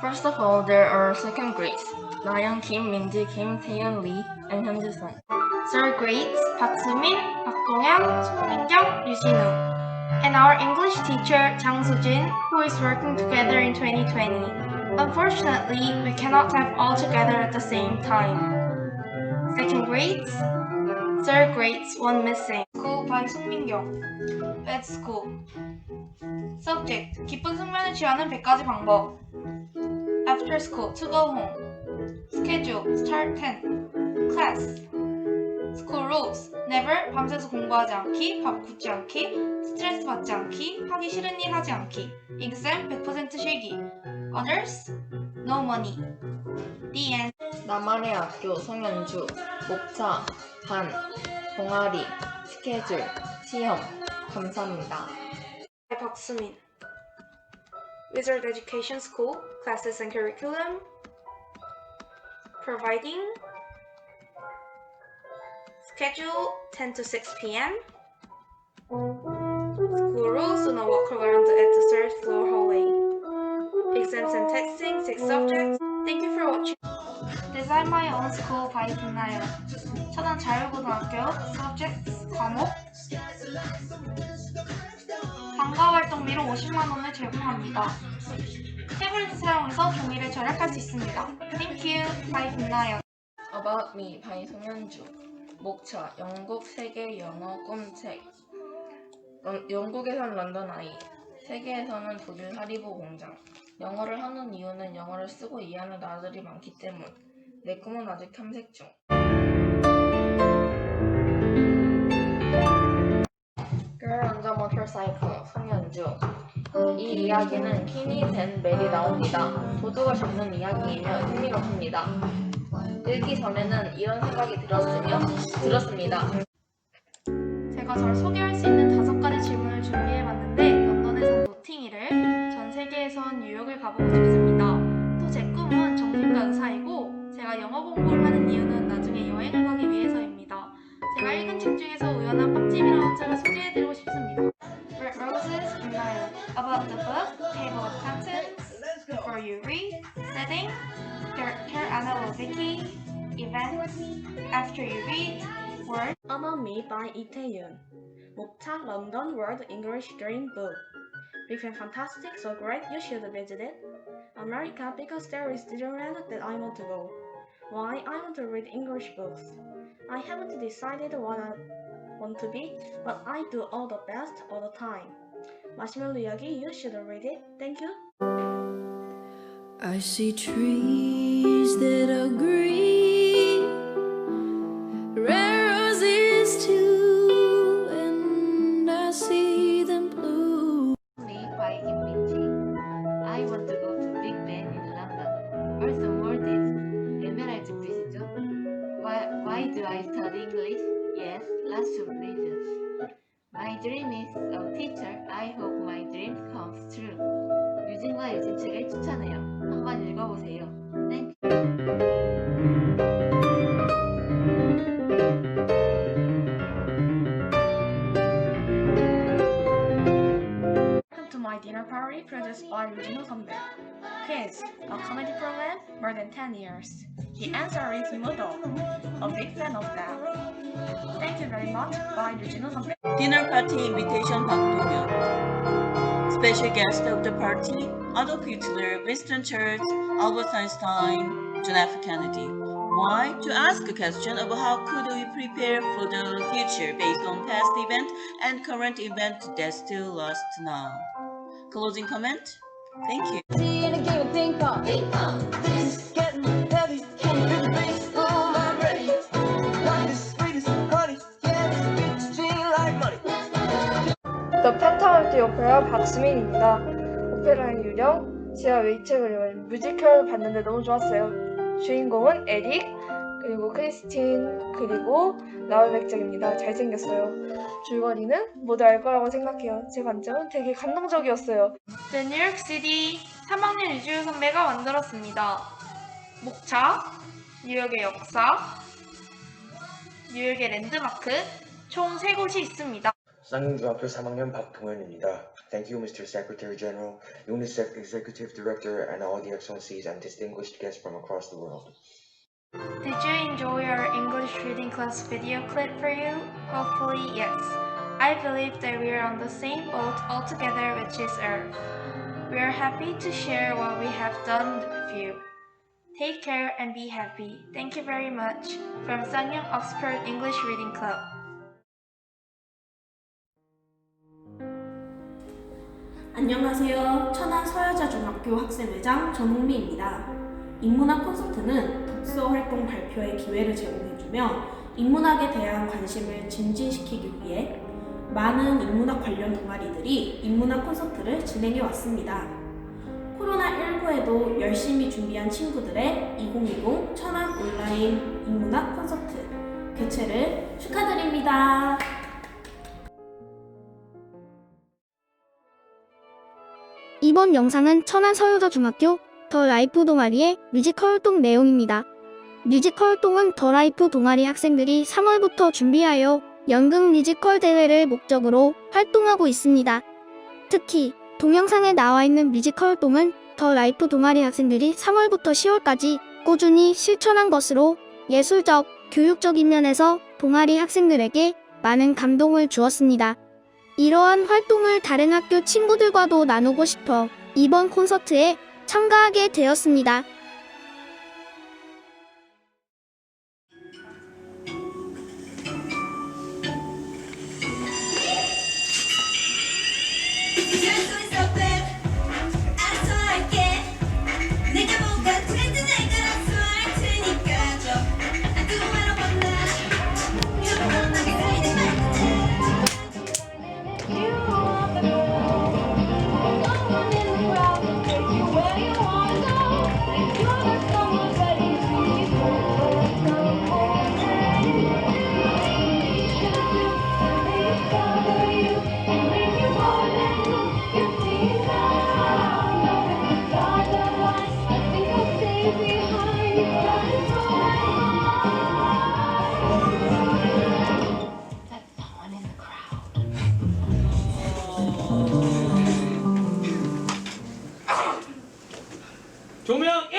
First of all, there are second grades. Nayeon Kim, Minji Kim, Taeyeon Lee, and Hyunju Sun. Third grades, Park Soo-min, Park Dong-hyun, Soo Min-kyung, Yu Si-nu. And our English teacher, Jang Soo-jin, who is working together in 2020. Unfortunately, we cannot have all together at the same time. Second grades, Third grades, one missing. School by 송민경. At school. Subject, 기쁜 숙면을 취하는 100가지 방법. After school, to go home. Schedule, start 10. Class. School rules, never 밤새서 공부하지 않기, 밥 굶지 않기, 스트레스 받지 않기, 하기 싫은 일 하지 않기. Exam 100% 실기. Others, no money. The end. 나만의 학교 송현주, 목차, 반, 동아리, 스케줄, 시험. 감사합니다. 박수민. Wizard Education School, classes and curriculum, providing, schedule 10 to 6 p.m. School rules, do not walk around at the third floor hallway. Exams and texting, 6 subjects. Thank you for watching. Design My Own School by 김나연. 천안 자율고등학교, subjects, 과목. 방과 활동비로 50만 원을 제공합니다. 태블릿 사용해서 종이를 절약할 수 있습니다. Thank you by 김나연. About Me by 송현주. 목차, 영국 세계 영어 꿈책. 영국에선 런던 아이, 세계에서는 독일 하리보 공장. 영어를 하는 이유는 영어를 쓰고 이해하는 나들이 많기 때문. 내 꿈은 아직 탐색 중. Girl on the Motorcycle, 송현주. 이 이야기는 힘이 된 멜이 나옵니다. 도둑을 잡는 이야기이며 흥미롭습니다. 읽기 전에는 이런 생각이 들었습니다. 제가 절 소개할 수 있는 5가지 질문을 준비해봤는데 런던에선 노팅힐을, 전 세계에선 뉴욕을 가보고 싶습니다. 또 제 꿈은 정신과 의사이고 제가 영어 공부를 하는 이유는 나중에 여행을 가기 위해서입니다. 제가 읽은 책 중에서 우연한 빵집이라는 책을 소개해드리고 싶습니다. Red Roses, 김나연. About the book, Table of Contents. Before you read, setting, character analysis, events. After you read, word. About Me by Itaeyoon. 목차 London World English Dream Book. Became fantastic, so great you should visit it. America because there is Disneyland that I want to go. Why I want to read English books. I haven't decided what I want to be, but I do all the best all the time. 마시멜로 이야기, you should read it. Thank you. I see trees that are green, red roses too, and I see them blue. By 김민지. I want to go to Big Ben in London. Also, world is Emerald Bridge. Why do I study English? Yes, lots of reasons. My dream is a teacher. I hope my dream comes true. 유진과 유진 책을 추천해요. 한번 읽어보세요. Thank you. Welcome to my dinner party produced by Eugene 선배. Quiz, a comedy program, more than 10 years. The answer is Moodle. A big fan of that. Thank you very much by Eugene 선배. Dinner party invitation 박동현. Special guest of the party, Adolf Hitler, Winston Churchill, Albert Einstein, John F. Kennedy. Why? To ask a question about how could we prepare for the future based on past event and current event that still last now. Closing comment? Thank you. See in a game of ping pong. Ping pong. This is getting heavy. Can you feel the bass? Oh, I'm ready. Like the sweetest honey. Yeah, this beats feel like money. The Phantom of the Opera 박수민입니다. 오페라의 유령, 제가 웨이책을 읽은 뮤지컬을 봤는데 너무 좋았어요. 주인공은 에릭, 그리고 크리스틴, 그리고 라울 맥작입니다. 잘생겼어요. 줄거리는 모두 알 거라고 생각해요. 제 관점은 되게 감동적이었어요. The New York City 3학년 유지우 선배가 만들었습니다. 목차, 뉴욕의 역사, 뉴욕의 랜드마크, 총 3곳이 있습니다. 쌍용중학교 3학년 박동현입니다. Thank you, Mr. Secretary General, UNICEF Executive Director, and all the excellencies and distinguished guests from across the world. Did you enjoy our English reading class video clip for you? Hopefully, yes. I believe that we are on the same boat all together, which is Earth. We are happy to share what we have done with you. Take care and be happy. Thank you very much. From Sanyang Oxford English Reading Club. 안녕하세요. 천안 서여자중학교 학생회장 전홍미입니다. 인문학 콘서트는 독서 활동 발표의 기회를 제공해주며 인문학에 대한 관심을 증진시키기 위해 많은 인문학 관련 동아리들이 인문학 콘서트를 진행해 왔습니다. 코로나19에도 열심히 준비한 친구들의 2020 천안 온라인 인문학 콘서트 개최를 축하드립니다. 이번 영상은 천안 서여자중학교 더 라이프 동아리의 뮤지컬 활동 내용입니다. 뮤지컬 활동은 더 라이프 동아리 학생들이 3월부터 준비하여 연극 뮤지컬 대회를 목적으로 활동하고 있습니다. 특히 동영상에 나와 있는 뮤지컬 활동은 더 라이프 동아리 학생들이 3월부터 10월까지 꾸준히 실천한 것으로 예술적, 교육적인 면에서 동아리 학생들에게 많은 감동을 주었습니다. 이러한 활동을 다른 학교 친구들과도 나누고 싶어 이번 콘서트에 참가하게 되었습니다. 조명 1!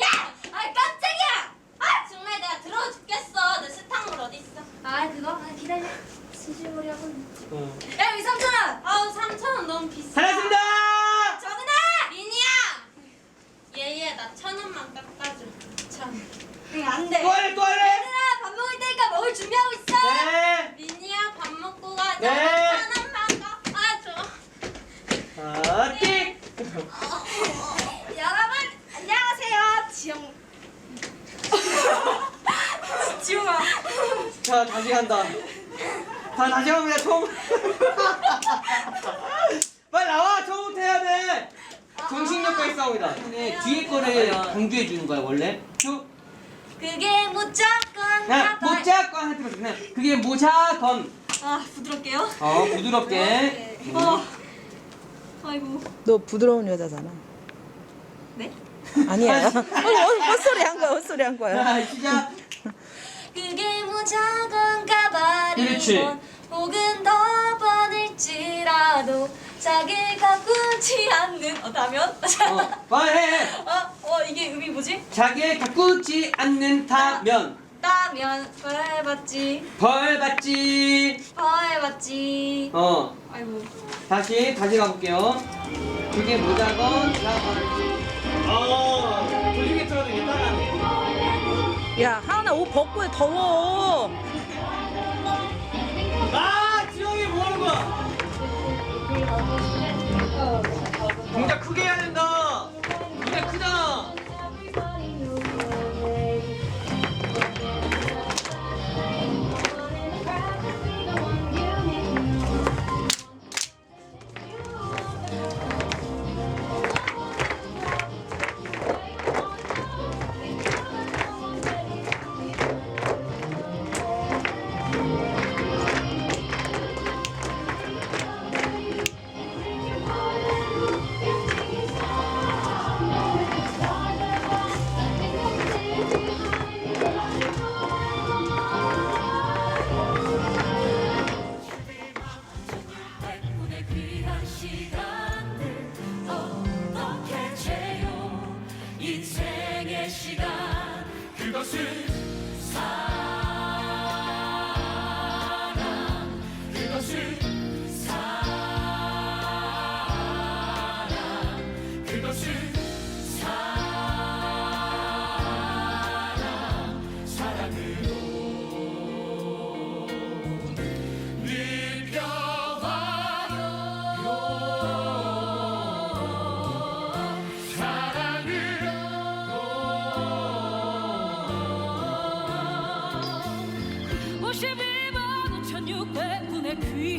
야! 아 깜짝이야! 아 정말 내가 더러워 죽겠어. 내 세탁물 어디 있어? 그거? 기다려. 수질물이하고. 야 여기 3,000원! 아우 3,000원 너무 비싸. 하겠습니다! 정은아! 민이야! 얘 나 1,000원만 깎아줘. 1,000원. 응 안돼. 또 할래? 얘들아 밥 먹을 테니까 먹을 준비하고 있어. 네. 민이야 밥 먹고 가자. 네. 1,000원만 깎아줘. 띡! 여러분 안녕하세요. 지용아. 자, 다시 간다. 다시 갑니다, 총. 빨리 나와, 처음부터 해야 돼. 정신력까지 싸웁니다. 네, 뒤에 거를 강조해 주는 거야, 원래. 쭉. 그게 무조건 무조건 할 필요 없네. 그게 무조건. 부드럽게요? 부드럽게. 아이고. 너 부드러운 여자잖아. 네? 아니야. 헛소리 한 거야, 헛소리 한 거야. 자, 시작. 그게 무조건 가발이건 그렇지. 혹은 더 뻔할지라도 자기가 꾸지 않는 다면? 말해. 이게 의미 뭐지? 자기의 가꾸지 않는다면 따면 벌 받지 벌 받지. 아이고. 다시 가볼게요. 그게 무조건 가발이지. 조직에 틀어도 이게 따라하네. 야, 하은아 옷 벗고 해, 더워. 지영이 뭐 하는 거야? 동작 크게 해야 된다. 동작 크잖아.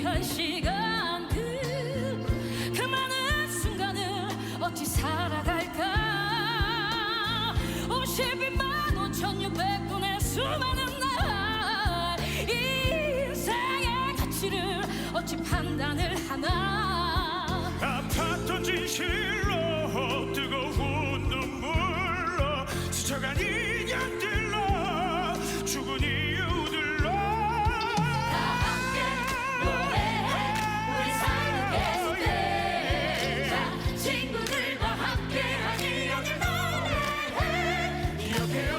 귀한 시간들 그 많은 순간을 어찌 살아갈까 52만 5,600분의 수많은 날 인생의 가치를 어찌 판단을 하나 아팠던 진실로 뜨거운 눈물로 스쳐간 인연들로 죽은 이유들로 다 함께 노래해 우리 삶은 계속돼 자 친구들과 함께한 기억을 노래해 기억해요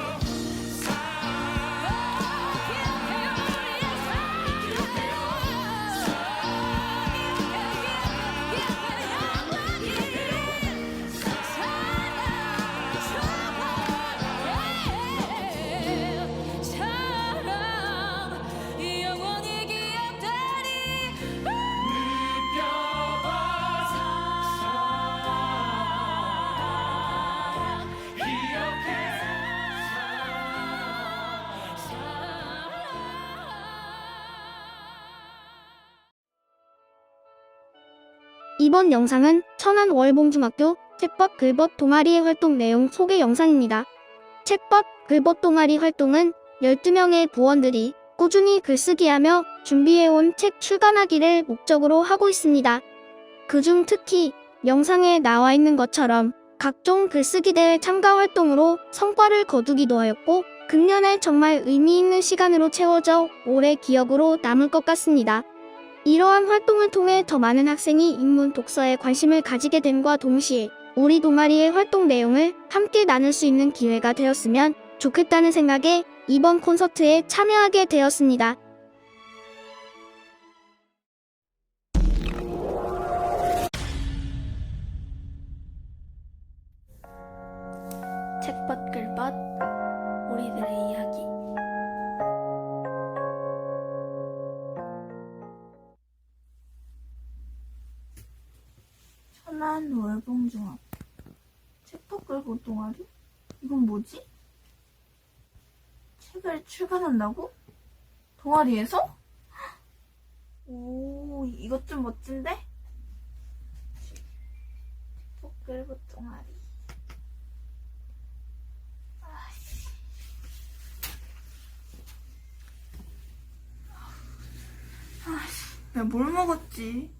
영원히 기억되리 느껴봐 사랑 기억해 이번 영상은 천안월봉중학교 책벗 글벗 동아리의 활동 내용 소개 영상입니다. 책벗 글벗 동아리 활동은 12명의 부원들이 꾸준히 글쓰기하며 준비해온 책 출간하기를 목적으로 하고 있습니다. 그중 특히 영상에 나와 있는 것처럼 각종 글쓰기 대회 참가 활동으로 성과를 거두기도 하였고 금년에 정말 의미 있는 시간으로 채워져 오래 기억으로 남을 것 같습니다. 이러한 활동을 통해 더 많은 학생이 인문 독서에 관심을 가지게 됨과 동시에 우리 동아리의 활동 내용을 함께 나눌 수 있는 기회가 되었으면 좋겠다는 생각에 이번 콘서트에 참여하게 되었습니다. 책벗 글벗 우리들의 이야기 천안월봉중학교 책벗 글벗 동아리? 이건 뭐지? 책을 출간한다고? 동아리에서? 오, 이것 좀 멋진데? 책벗 글벗 동아리 내가 뭘 먹었지?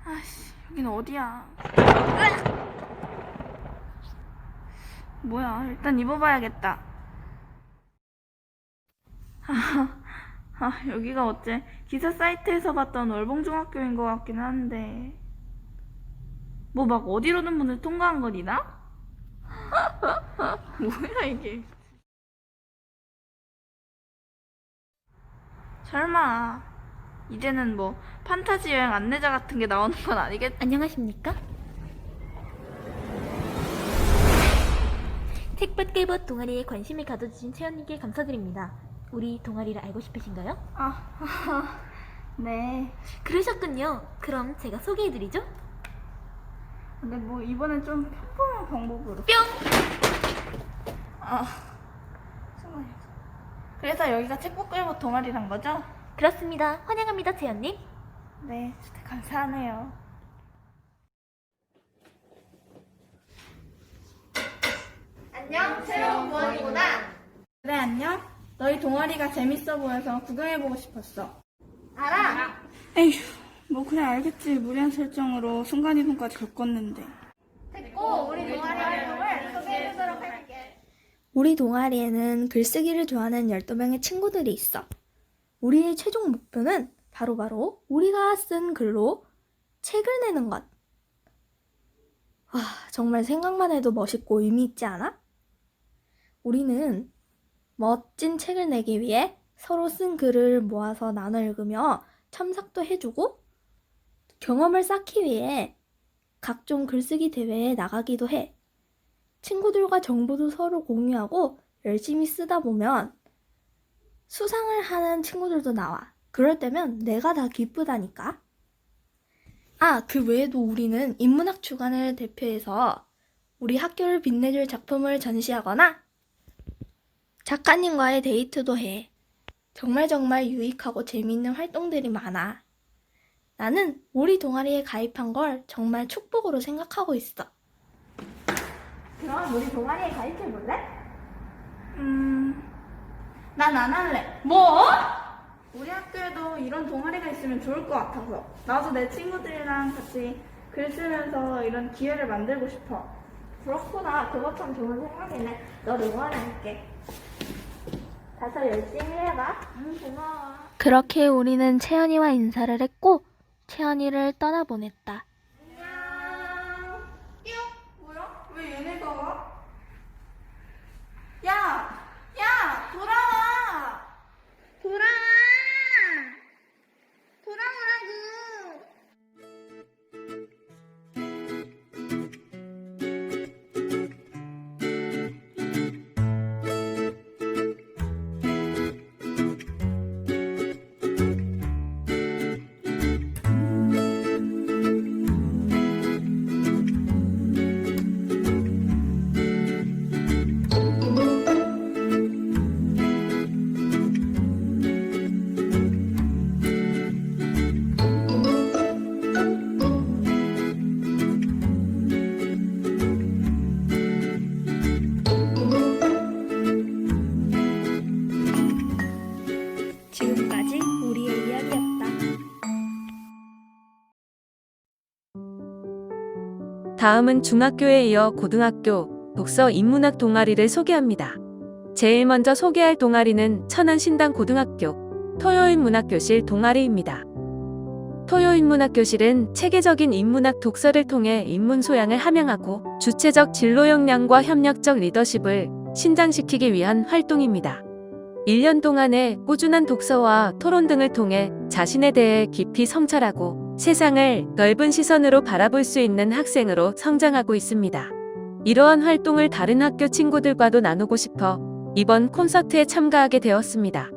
아씨, 여긴 어디야? 뭐야, 일단 입어봐야겠다. 여기가 어째 기사 사이트에서 봤던 월봉중학교인 것 같긴 한데 뭐 막 어디로든 문을 통과한 거리나? 뭐야 이게? 설마 이제는 뭐 판타지 여행 안내자 같은 게 나오는 건 아니겠? 안녕하십니까? 책벗 글벗 동아리에 관심을 가져주신 채연님께 감사드립니다. 우리 동아리를 알고 싶으신가요? 네. 그러셨군요. 그럼 제가 소개해드리죠. 근데 뭐 이번엔 좀 평범한 방법으로. 뿅! 정말. 그래서 여기가 책벗 글벗 동아리란 거죠? 그렇습니다. 환영합니다, 채연님. 네, 진짜 감사하네요. 안녕, 새로운 부원이구나. 그래, 안녕. 너희 동아리가 재밌어 보여서 구경해보고 싶었어. 알아. 에휴, 뭐 그래 알겠지. 무리한 설정으로 순간이동까지 겪었는데. 됐고, 우리 동아리 활동을 소개해주도록 할게. 우리 동아리에는 글쓰기를 좋아하는 12명의 친구들이 있어. 우리의 최종 목표는 바로 우리가 쓴 글로 책을 내는 것. 와, 정말 생각만 해도 멋있고 의미 있지 않아? 우리는 멋진 책을 내기 위해 서로 쓴 글을 모아서 나눠 읽으며 첨삭도 해주고 경험을 쌓기 위해 각종 글쓰기 대회에 나가기도 해. 친구들과 정보도 서로 공유하고 열심히 쓰다 보면 수상을 하는 친구들도 나와. 그럴 때면 내가 다 기쁘다니까. 그 외에도 우리는 인문학 주간을 대표해서 우리 학교를 빛내줄 작품을 전시하거나 작가님과의 데이트도 해. 정말 유익하고 재미있는 활동들이 많아. 나는 우리 동아리에 가입한 걸 정말 축복으로 생각하고 있어. 그럼 우리 동아리에 가입해볼래? 난 안 할래. 뭐? 우리 학교에도 이런 동아리가 있으면 좋을 것 같아서. 나도 내 친구들이랑 같이 글 쓰면서 이런 기회를 만들고 싶어. 그렇구나. 그것 참 좋은 생각이네. 너를 응원할게. 가서 열심히 해봐. 고마워. 그렇게 우리는 채연이와 인사를 했고 채연이를 떠나보냈다. 뭐야? 왜 얘네가 와? 야! 돌아와! 돌아오라고! 지금까지 우리의 이야기였다. 다음은 중학교에 이어 고등학교 독서 인문학 동아리를 소개합니다. 제일 먼저 소개할 동아리는 천안신당고등학교 토요인문학교실 동아리입니다. 토요인문학교실은 체계적인 인문학 독서를 통해 인문 소양을 함양하고 주체적 진로 역량과 협력적 리더십을 신장시키기 위한 활동입니다. 1년 동안의 꾸준한 독서와 토론 등을 통해 자신에 대해 깊이 성찰하고 세상을 넓은 시선으로 바라볼 수 있는 학생으로 성장하고 있습니다. 이러한 활동을 다른 학교 친구들과도 나누고 싶어 이번 콘서트에 참가하게 되었습니다.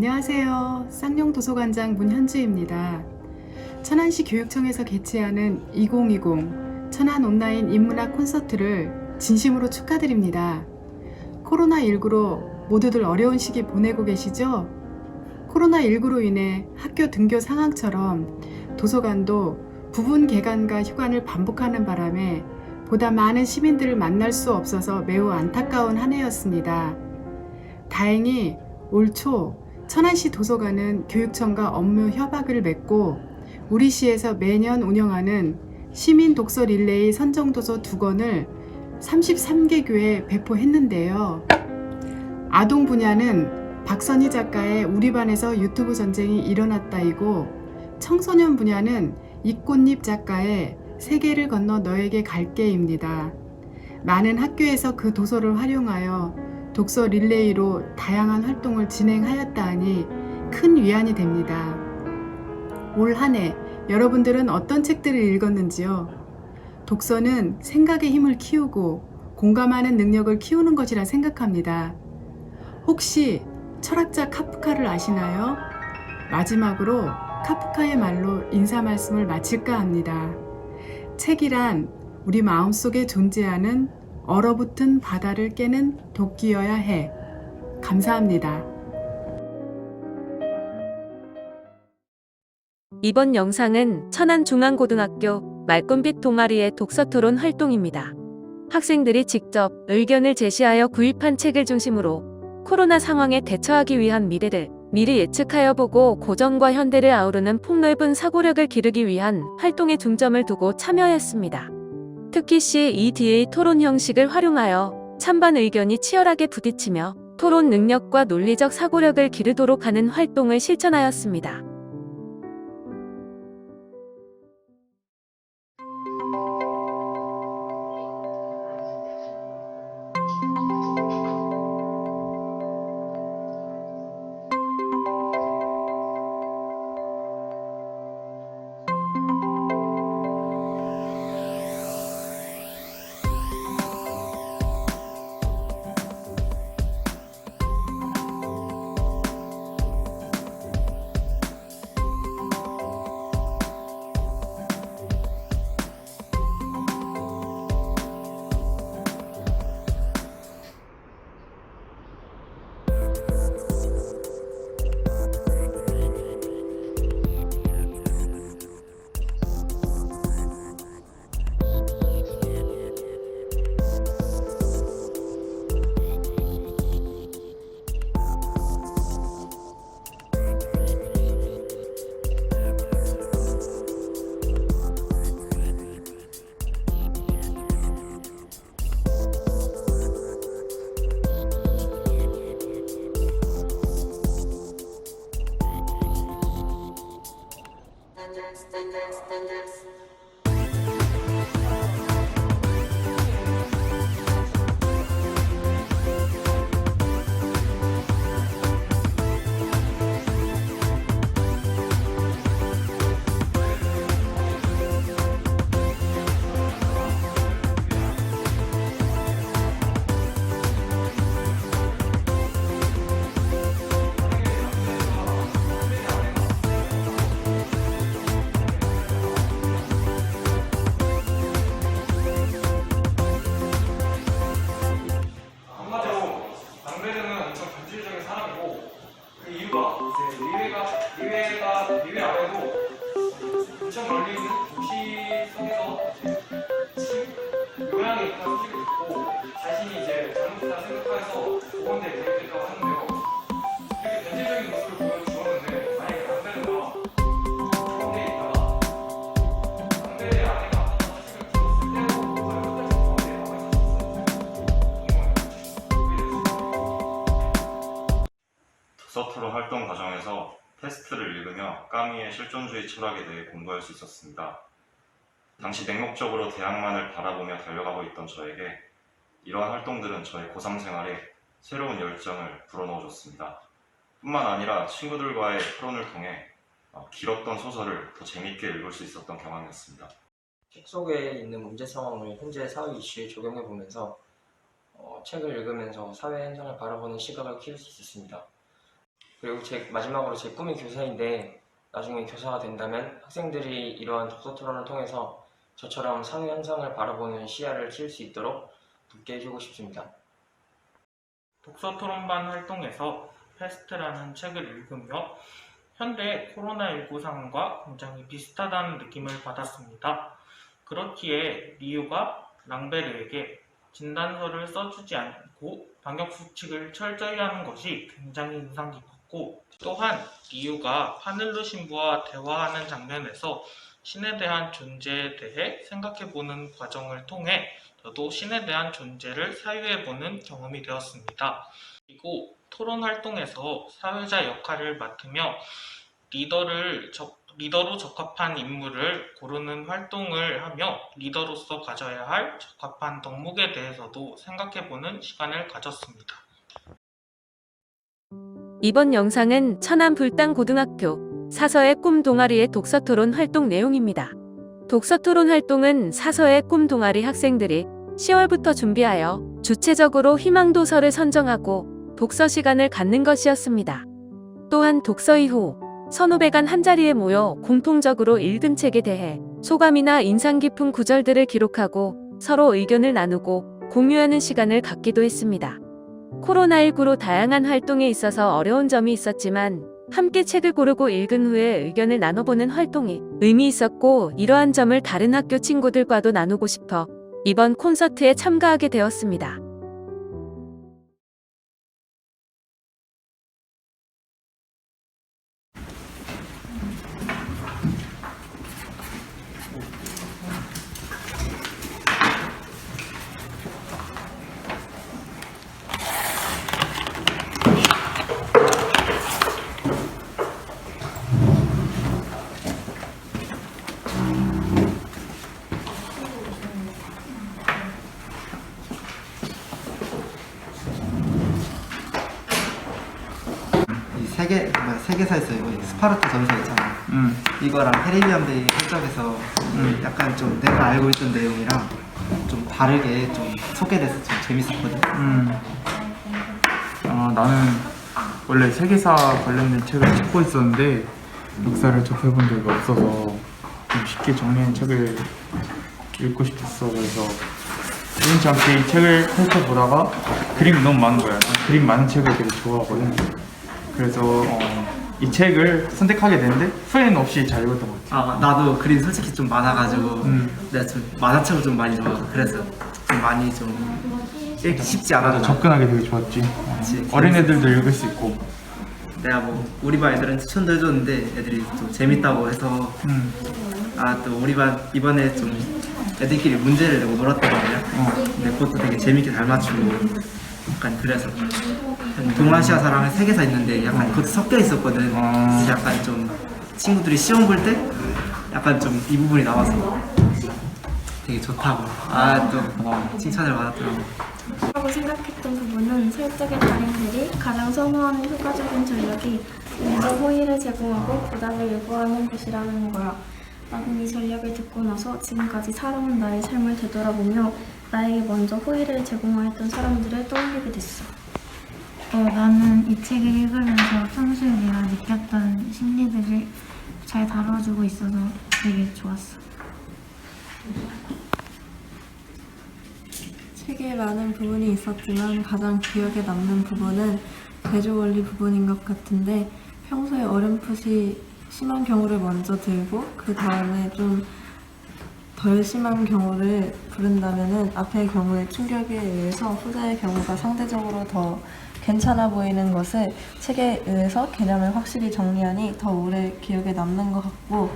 안녕하세요. 쌍용 도서관장 문현주입니다. 천안시 교육청에서 개최하는 2020 천안 온라인 인문학 콘서트를 진심으로 축하드립니다. 코로나19로 모두들 어려운 시기 보내고 계시죠? 코로나19로 인해 학교 등교 상황처럼 도서관도 부분 개관과 휴관을 반복하는 바람에 보다 많은 시민들을 만날 수 없어서 매우 안타까운 한 해였습니다. 다행히 올 초 천안시 도서관은 교육청과 업무 협약을 맺고 우리 시에서 매년 운영하는 시민 독서 릴레이 선정도서 2권을 33개 교에 배포했는데요. 아동 분야는 박선희 작가의 우리 반에서 유튜브 전쟁이 일어났다이고, 청소년 분야는 이꽃잎 작가의 세계를 건너 너에게 갈게입니다. 많은 학교에서 그 도서를 활용하여 독서 릴레이로 다양한 활동을 진행하였다 하니 큰 위안이 됩니다. 올 한 해 여러분들은 어떤 책들을 읽었는지요? 독서는 생각의 힘을 키우고 공감하는 능력을 키우는 것이라 생각합니다. 혹시 철학자 카프카를 아시나요? 마지막으로 카프카의 말로 인사 말씀을 마칠까 합니다. 책이란 우리 마음속에 존재하는 얼어붙은 바다를 깨는 도끼여야 해. 감사합니다. 이번 영상은 천안중앙고등학교 말꿈빛 동아리의 독서토론 활동입니다. 학생들이 직접 의견을 제시하여 구입한 책을 중심으로 코로나 상황에 대처하기 위한 미래를 미리 예측하여 보고 고전과 현대를 아우르는 폭넓은 사고력을 기르기 위한 활동에 중점을 두고 참여했습니다. 특히 CEDA 토론 형식을 활용하여 찬반 의견이 치열하게 부딪히며 토론 능력과 논리적 사고력을 기르도록 하는 활동을 실천하였습니다. 리웨 안에도 엄청 멀리 있는 도시 속에서 요양에 있다는 소식을 듣고 자신이 이제 잘못했다 생각해서 보건대 대입했다고 하는데요. 이렇게 변질적인 모습을 보여주었는데 만약에 남배가 보건대에 있다가 남배의 아내가 아파서 소식을 들었을 때도 과연 끝까지 보건대에 남아있었을지 도서토론 활동 과정에서 테스트를 읽으며 까미의 실존주의 철학에 대해 공부할 수 있었습니다. 당시 맹목적으로 대학만을 바라보며 달려가고 있던 저에게 이러한 활동들은 저의 고3 생활에 새로운 열정을 불어넣어줬습니다. 뿐만 아니라 친구들과의 토론을 통해 길었던 소설을 더 재밌게 읽을 수 있었던 경험이었습니다. 책 속에 있는 문제 상황을 현재 사회 이슈에 적용해보면서 책을 읽으면서 사회 현상을 바라보는 시각을 키울 수 있었습니다. 그리고 마지막으로 제 꿈이 교사인데 나중에 교사가 된다면 학생들이 이러한 독서 토론을 통해서 저처럼 사회 현상을 바라보는 시야를 키울 수 있도록 돕게 해주고 싶습니다. 독서 토론반 활동에서 패스트라는 책을 읽으며 현대 코로나19 상황과 굉장히 비슷하다는 느낌을 받았습니다. 그렇기에 리우가 랑베르에게 진단서를 써주지 않고 방역수칙을 철저히 하는 것이 굉장히 인상 깊었고, 또한 리우가 하늘루 신부와 대화하는 장면에서 신에 대한 존재에 대해 생각해보는 과정을 통해 저도 신에 대한 존재를 사유해보는 경험이 되었습니다. 그리고 토론 활동에서 사회자 역할을 맡으며 리더로 적합한 인물을 고르는 활동을 하며 리더로서 가져야 할 적합한 덕목에 대해서도 생각해보는 시간을 가졌습니다. 이번 영상은 천안 불당고등학교 사서의 꿈 동아리의 독서 토론 활동 내용입니다. 독서 토론 활동은 사서의 꿈 동아리 학생들이 10월부터 준비하여 주체적으로 희망도서를 선정하고 독서 시간을 갖는 것이었습니다. 또한 독서 이후 선후배간 한자리에 모여 공통적으로 읽은 책에 대해 소감이나 인상 깊은 구절들을 기록하고 서로 의견을 나누고 공유하는 시간을 갖기도 했습니다. 코로나19로 다양한 활동에 있어서 어려운 점이 있었지만 함께 책을 고르고 읽은 후에 의견을 나눠보는 활동이 의미 있었고, 이러한 점을 다른 학교 친구들과도 나누고 싶어 이번 콘서트에 참가하게 되었습니다. 세계사 있어요. 이거 스파르타 전사 있잖아. 이거랑 헤리비안 베이 해적에서 약간 좀 내가 알고 있던 내용이랑 좀 다르게 좀 소개돼서 좀 재밌었거든. 나는 원래 세계사 관련된 책을 찾고 있었는데 역사를 접해본 적이 없어서 좀 쉽게 정리한 책을 읽고 싶었어. 그래서 우연치 않게 이 책을 펼쳐보다가 그림이 너무 많은 거야. 난 그림 많은 책을 되게 좋아하거든. 그래서 이 책을 선택하게 됐는데 후회는 없이 잘 읽었던 것 같아. 나도 그림 솔직히 좀 많아가지고 내가 좀 만화책을 좀 많이 좋아하고 그래서 좀 많이 좀 읽기 쉽지 않아서 접근하기 되게 좋았지. 어린애들도 읽을 수 있고. 내가 뭐 우리 반 애들은 추천도 해줬는데 애들이 좀 재밌다고 해서 또 우리 반 이번에 좀 애들끼리 문제를 내고 놀았단 말이야. 근데 그것도 되게 재밌게 잘 맞추고 약간 그래서 동아시아사랑 세계사 있는데 약간 그것도 섞여 있었거든. 그래서 약간 좀 친구들이 시험 볼 때 약간 좀 이 부분이 나와서 되게 좋다고 또 칭찬을 받았더라고. 라고 생각했던 부분은 설득의 달인들이 가장 선호하는 효과적인 전략이 먼저 호의를 제공하고 부담을 요구하는 것이라는 거야. 나는 이 전략을 듣고 나서 지금까지 살아온 나의 삶을 되돌아보며 나에게 먼저 호의를 제공하였던 사람들을 떠올리게 됐어. 나는 이 책을 읽으면서 평소에 내가 느꼈던 심리들을 잘 다뤄주고 있어서 되게 좋았어. 책에 많은 부분이 있었지만 가장 기억에 남는 부분은 대조 원리 부분인 것 같은데, 평소에 어렴풋이 심한 경우를 먼저 들고 그 다음에 좀 덜 심한 경우를 부른다면은 앞의 경우의 충격에 의해서 후자의 경우가 상대적으로 더 괜찮아 보이는 것을 책에 의해서 개념을 확실히 정리하니 더 오래 기억에 남는 것 같고,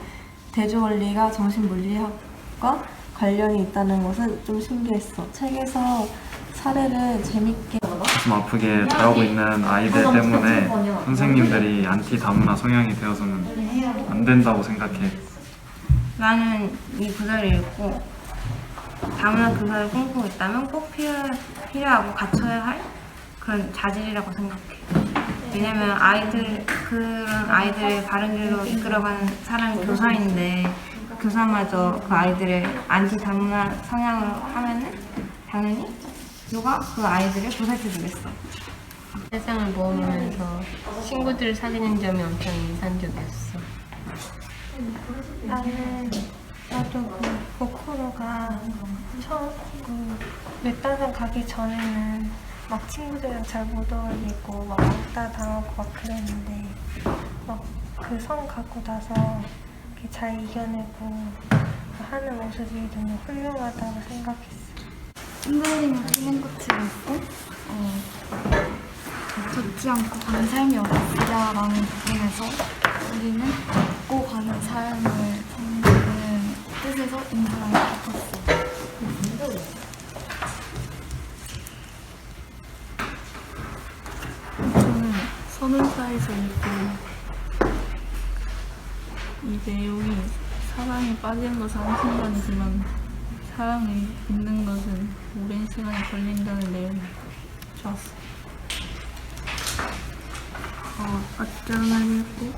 대조 원리가 정신물리학과 관련이 있다는 것은 좀 신기했어. 책에서 사례를 재밌게 가슴 아프게 다루고 있는 아이들 때문에 선생님들이 안티 다문화 성향이 되어서는 안 된다고 생각해. 나는 이 구절을 읽고 다문화 교사를 꿈꾸고 있다면 꼭 필요하고 갖춰야 할 그런 자질이라고 생각해. 왜냐면 그런 아이들을 바른 길로 이끌어가는 사람이 교사인데, 교사마저 그 아이들을 안티 다문화 성향으로 하면은 당연히 누가 그 아이들을 보살펴주겠어. 세상을 모험하면서 친구들을 사귀는 점이 엄청 인상적이었어. 나도 보코로가 처음 외딴섬 가기 전에는 막 친구들이랑 잘 못 어울리고 막 왕따 당하고 막 그랬는데 막 그 섬 가고 나서 이렇게 잘 이겨내고 하는 모습이 너무 훌륭하다고 생각했어. 흔들리며 피는 꽃을 입고 젖지 않고 가는 삶이 어딨으랴라는 부분에서 우리는 걷고 가는 삶을 담는 뜻에서 인사를 바꿨어. 저는 서른사에서 읽고 이 내용이 사랑에 빠지는 것은 한순간이지만 사랑에 있는 것은 오랜 시간이 걸린다는 내용이 좋았어. 어쩌면 읽고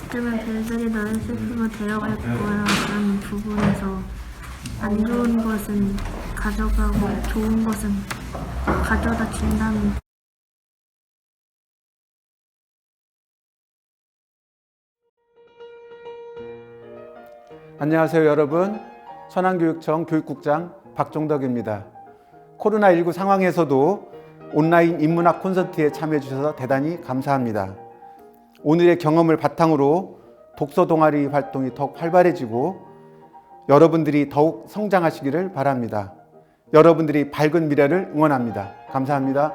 어쩌면 별들이 너의 슬픔을 데려갈 거야 라는 부분에서 안 좋은 것은 가져가고 좋은 것은 가져다 준다는 안녕하세요 여러분. 천안교육청 교육국장 박종덕입니다. 코로나19 상황에서도 온라인 인문학 콘서트에 참여해 주셔서 대단히 감사합니다. 오늘의 경험을 바탕으로 독서 동아리 활동이 더욱 활발해지고 여러분들이 더욱 성장하시기를 바랍니다. 여러분들이 밝은 미래를 응원합니다. 감사합니다.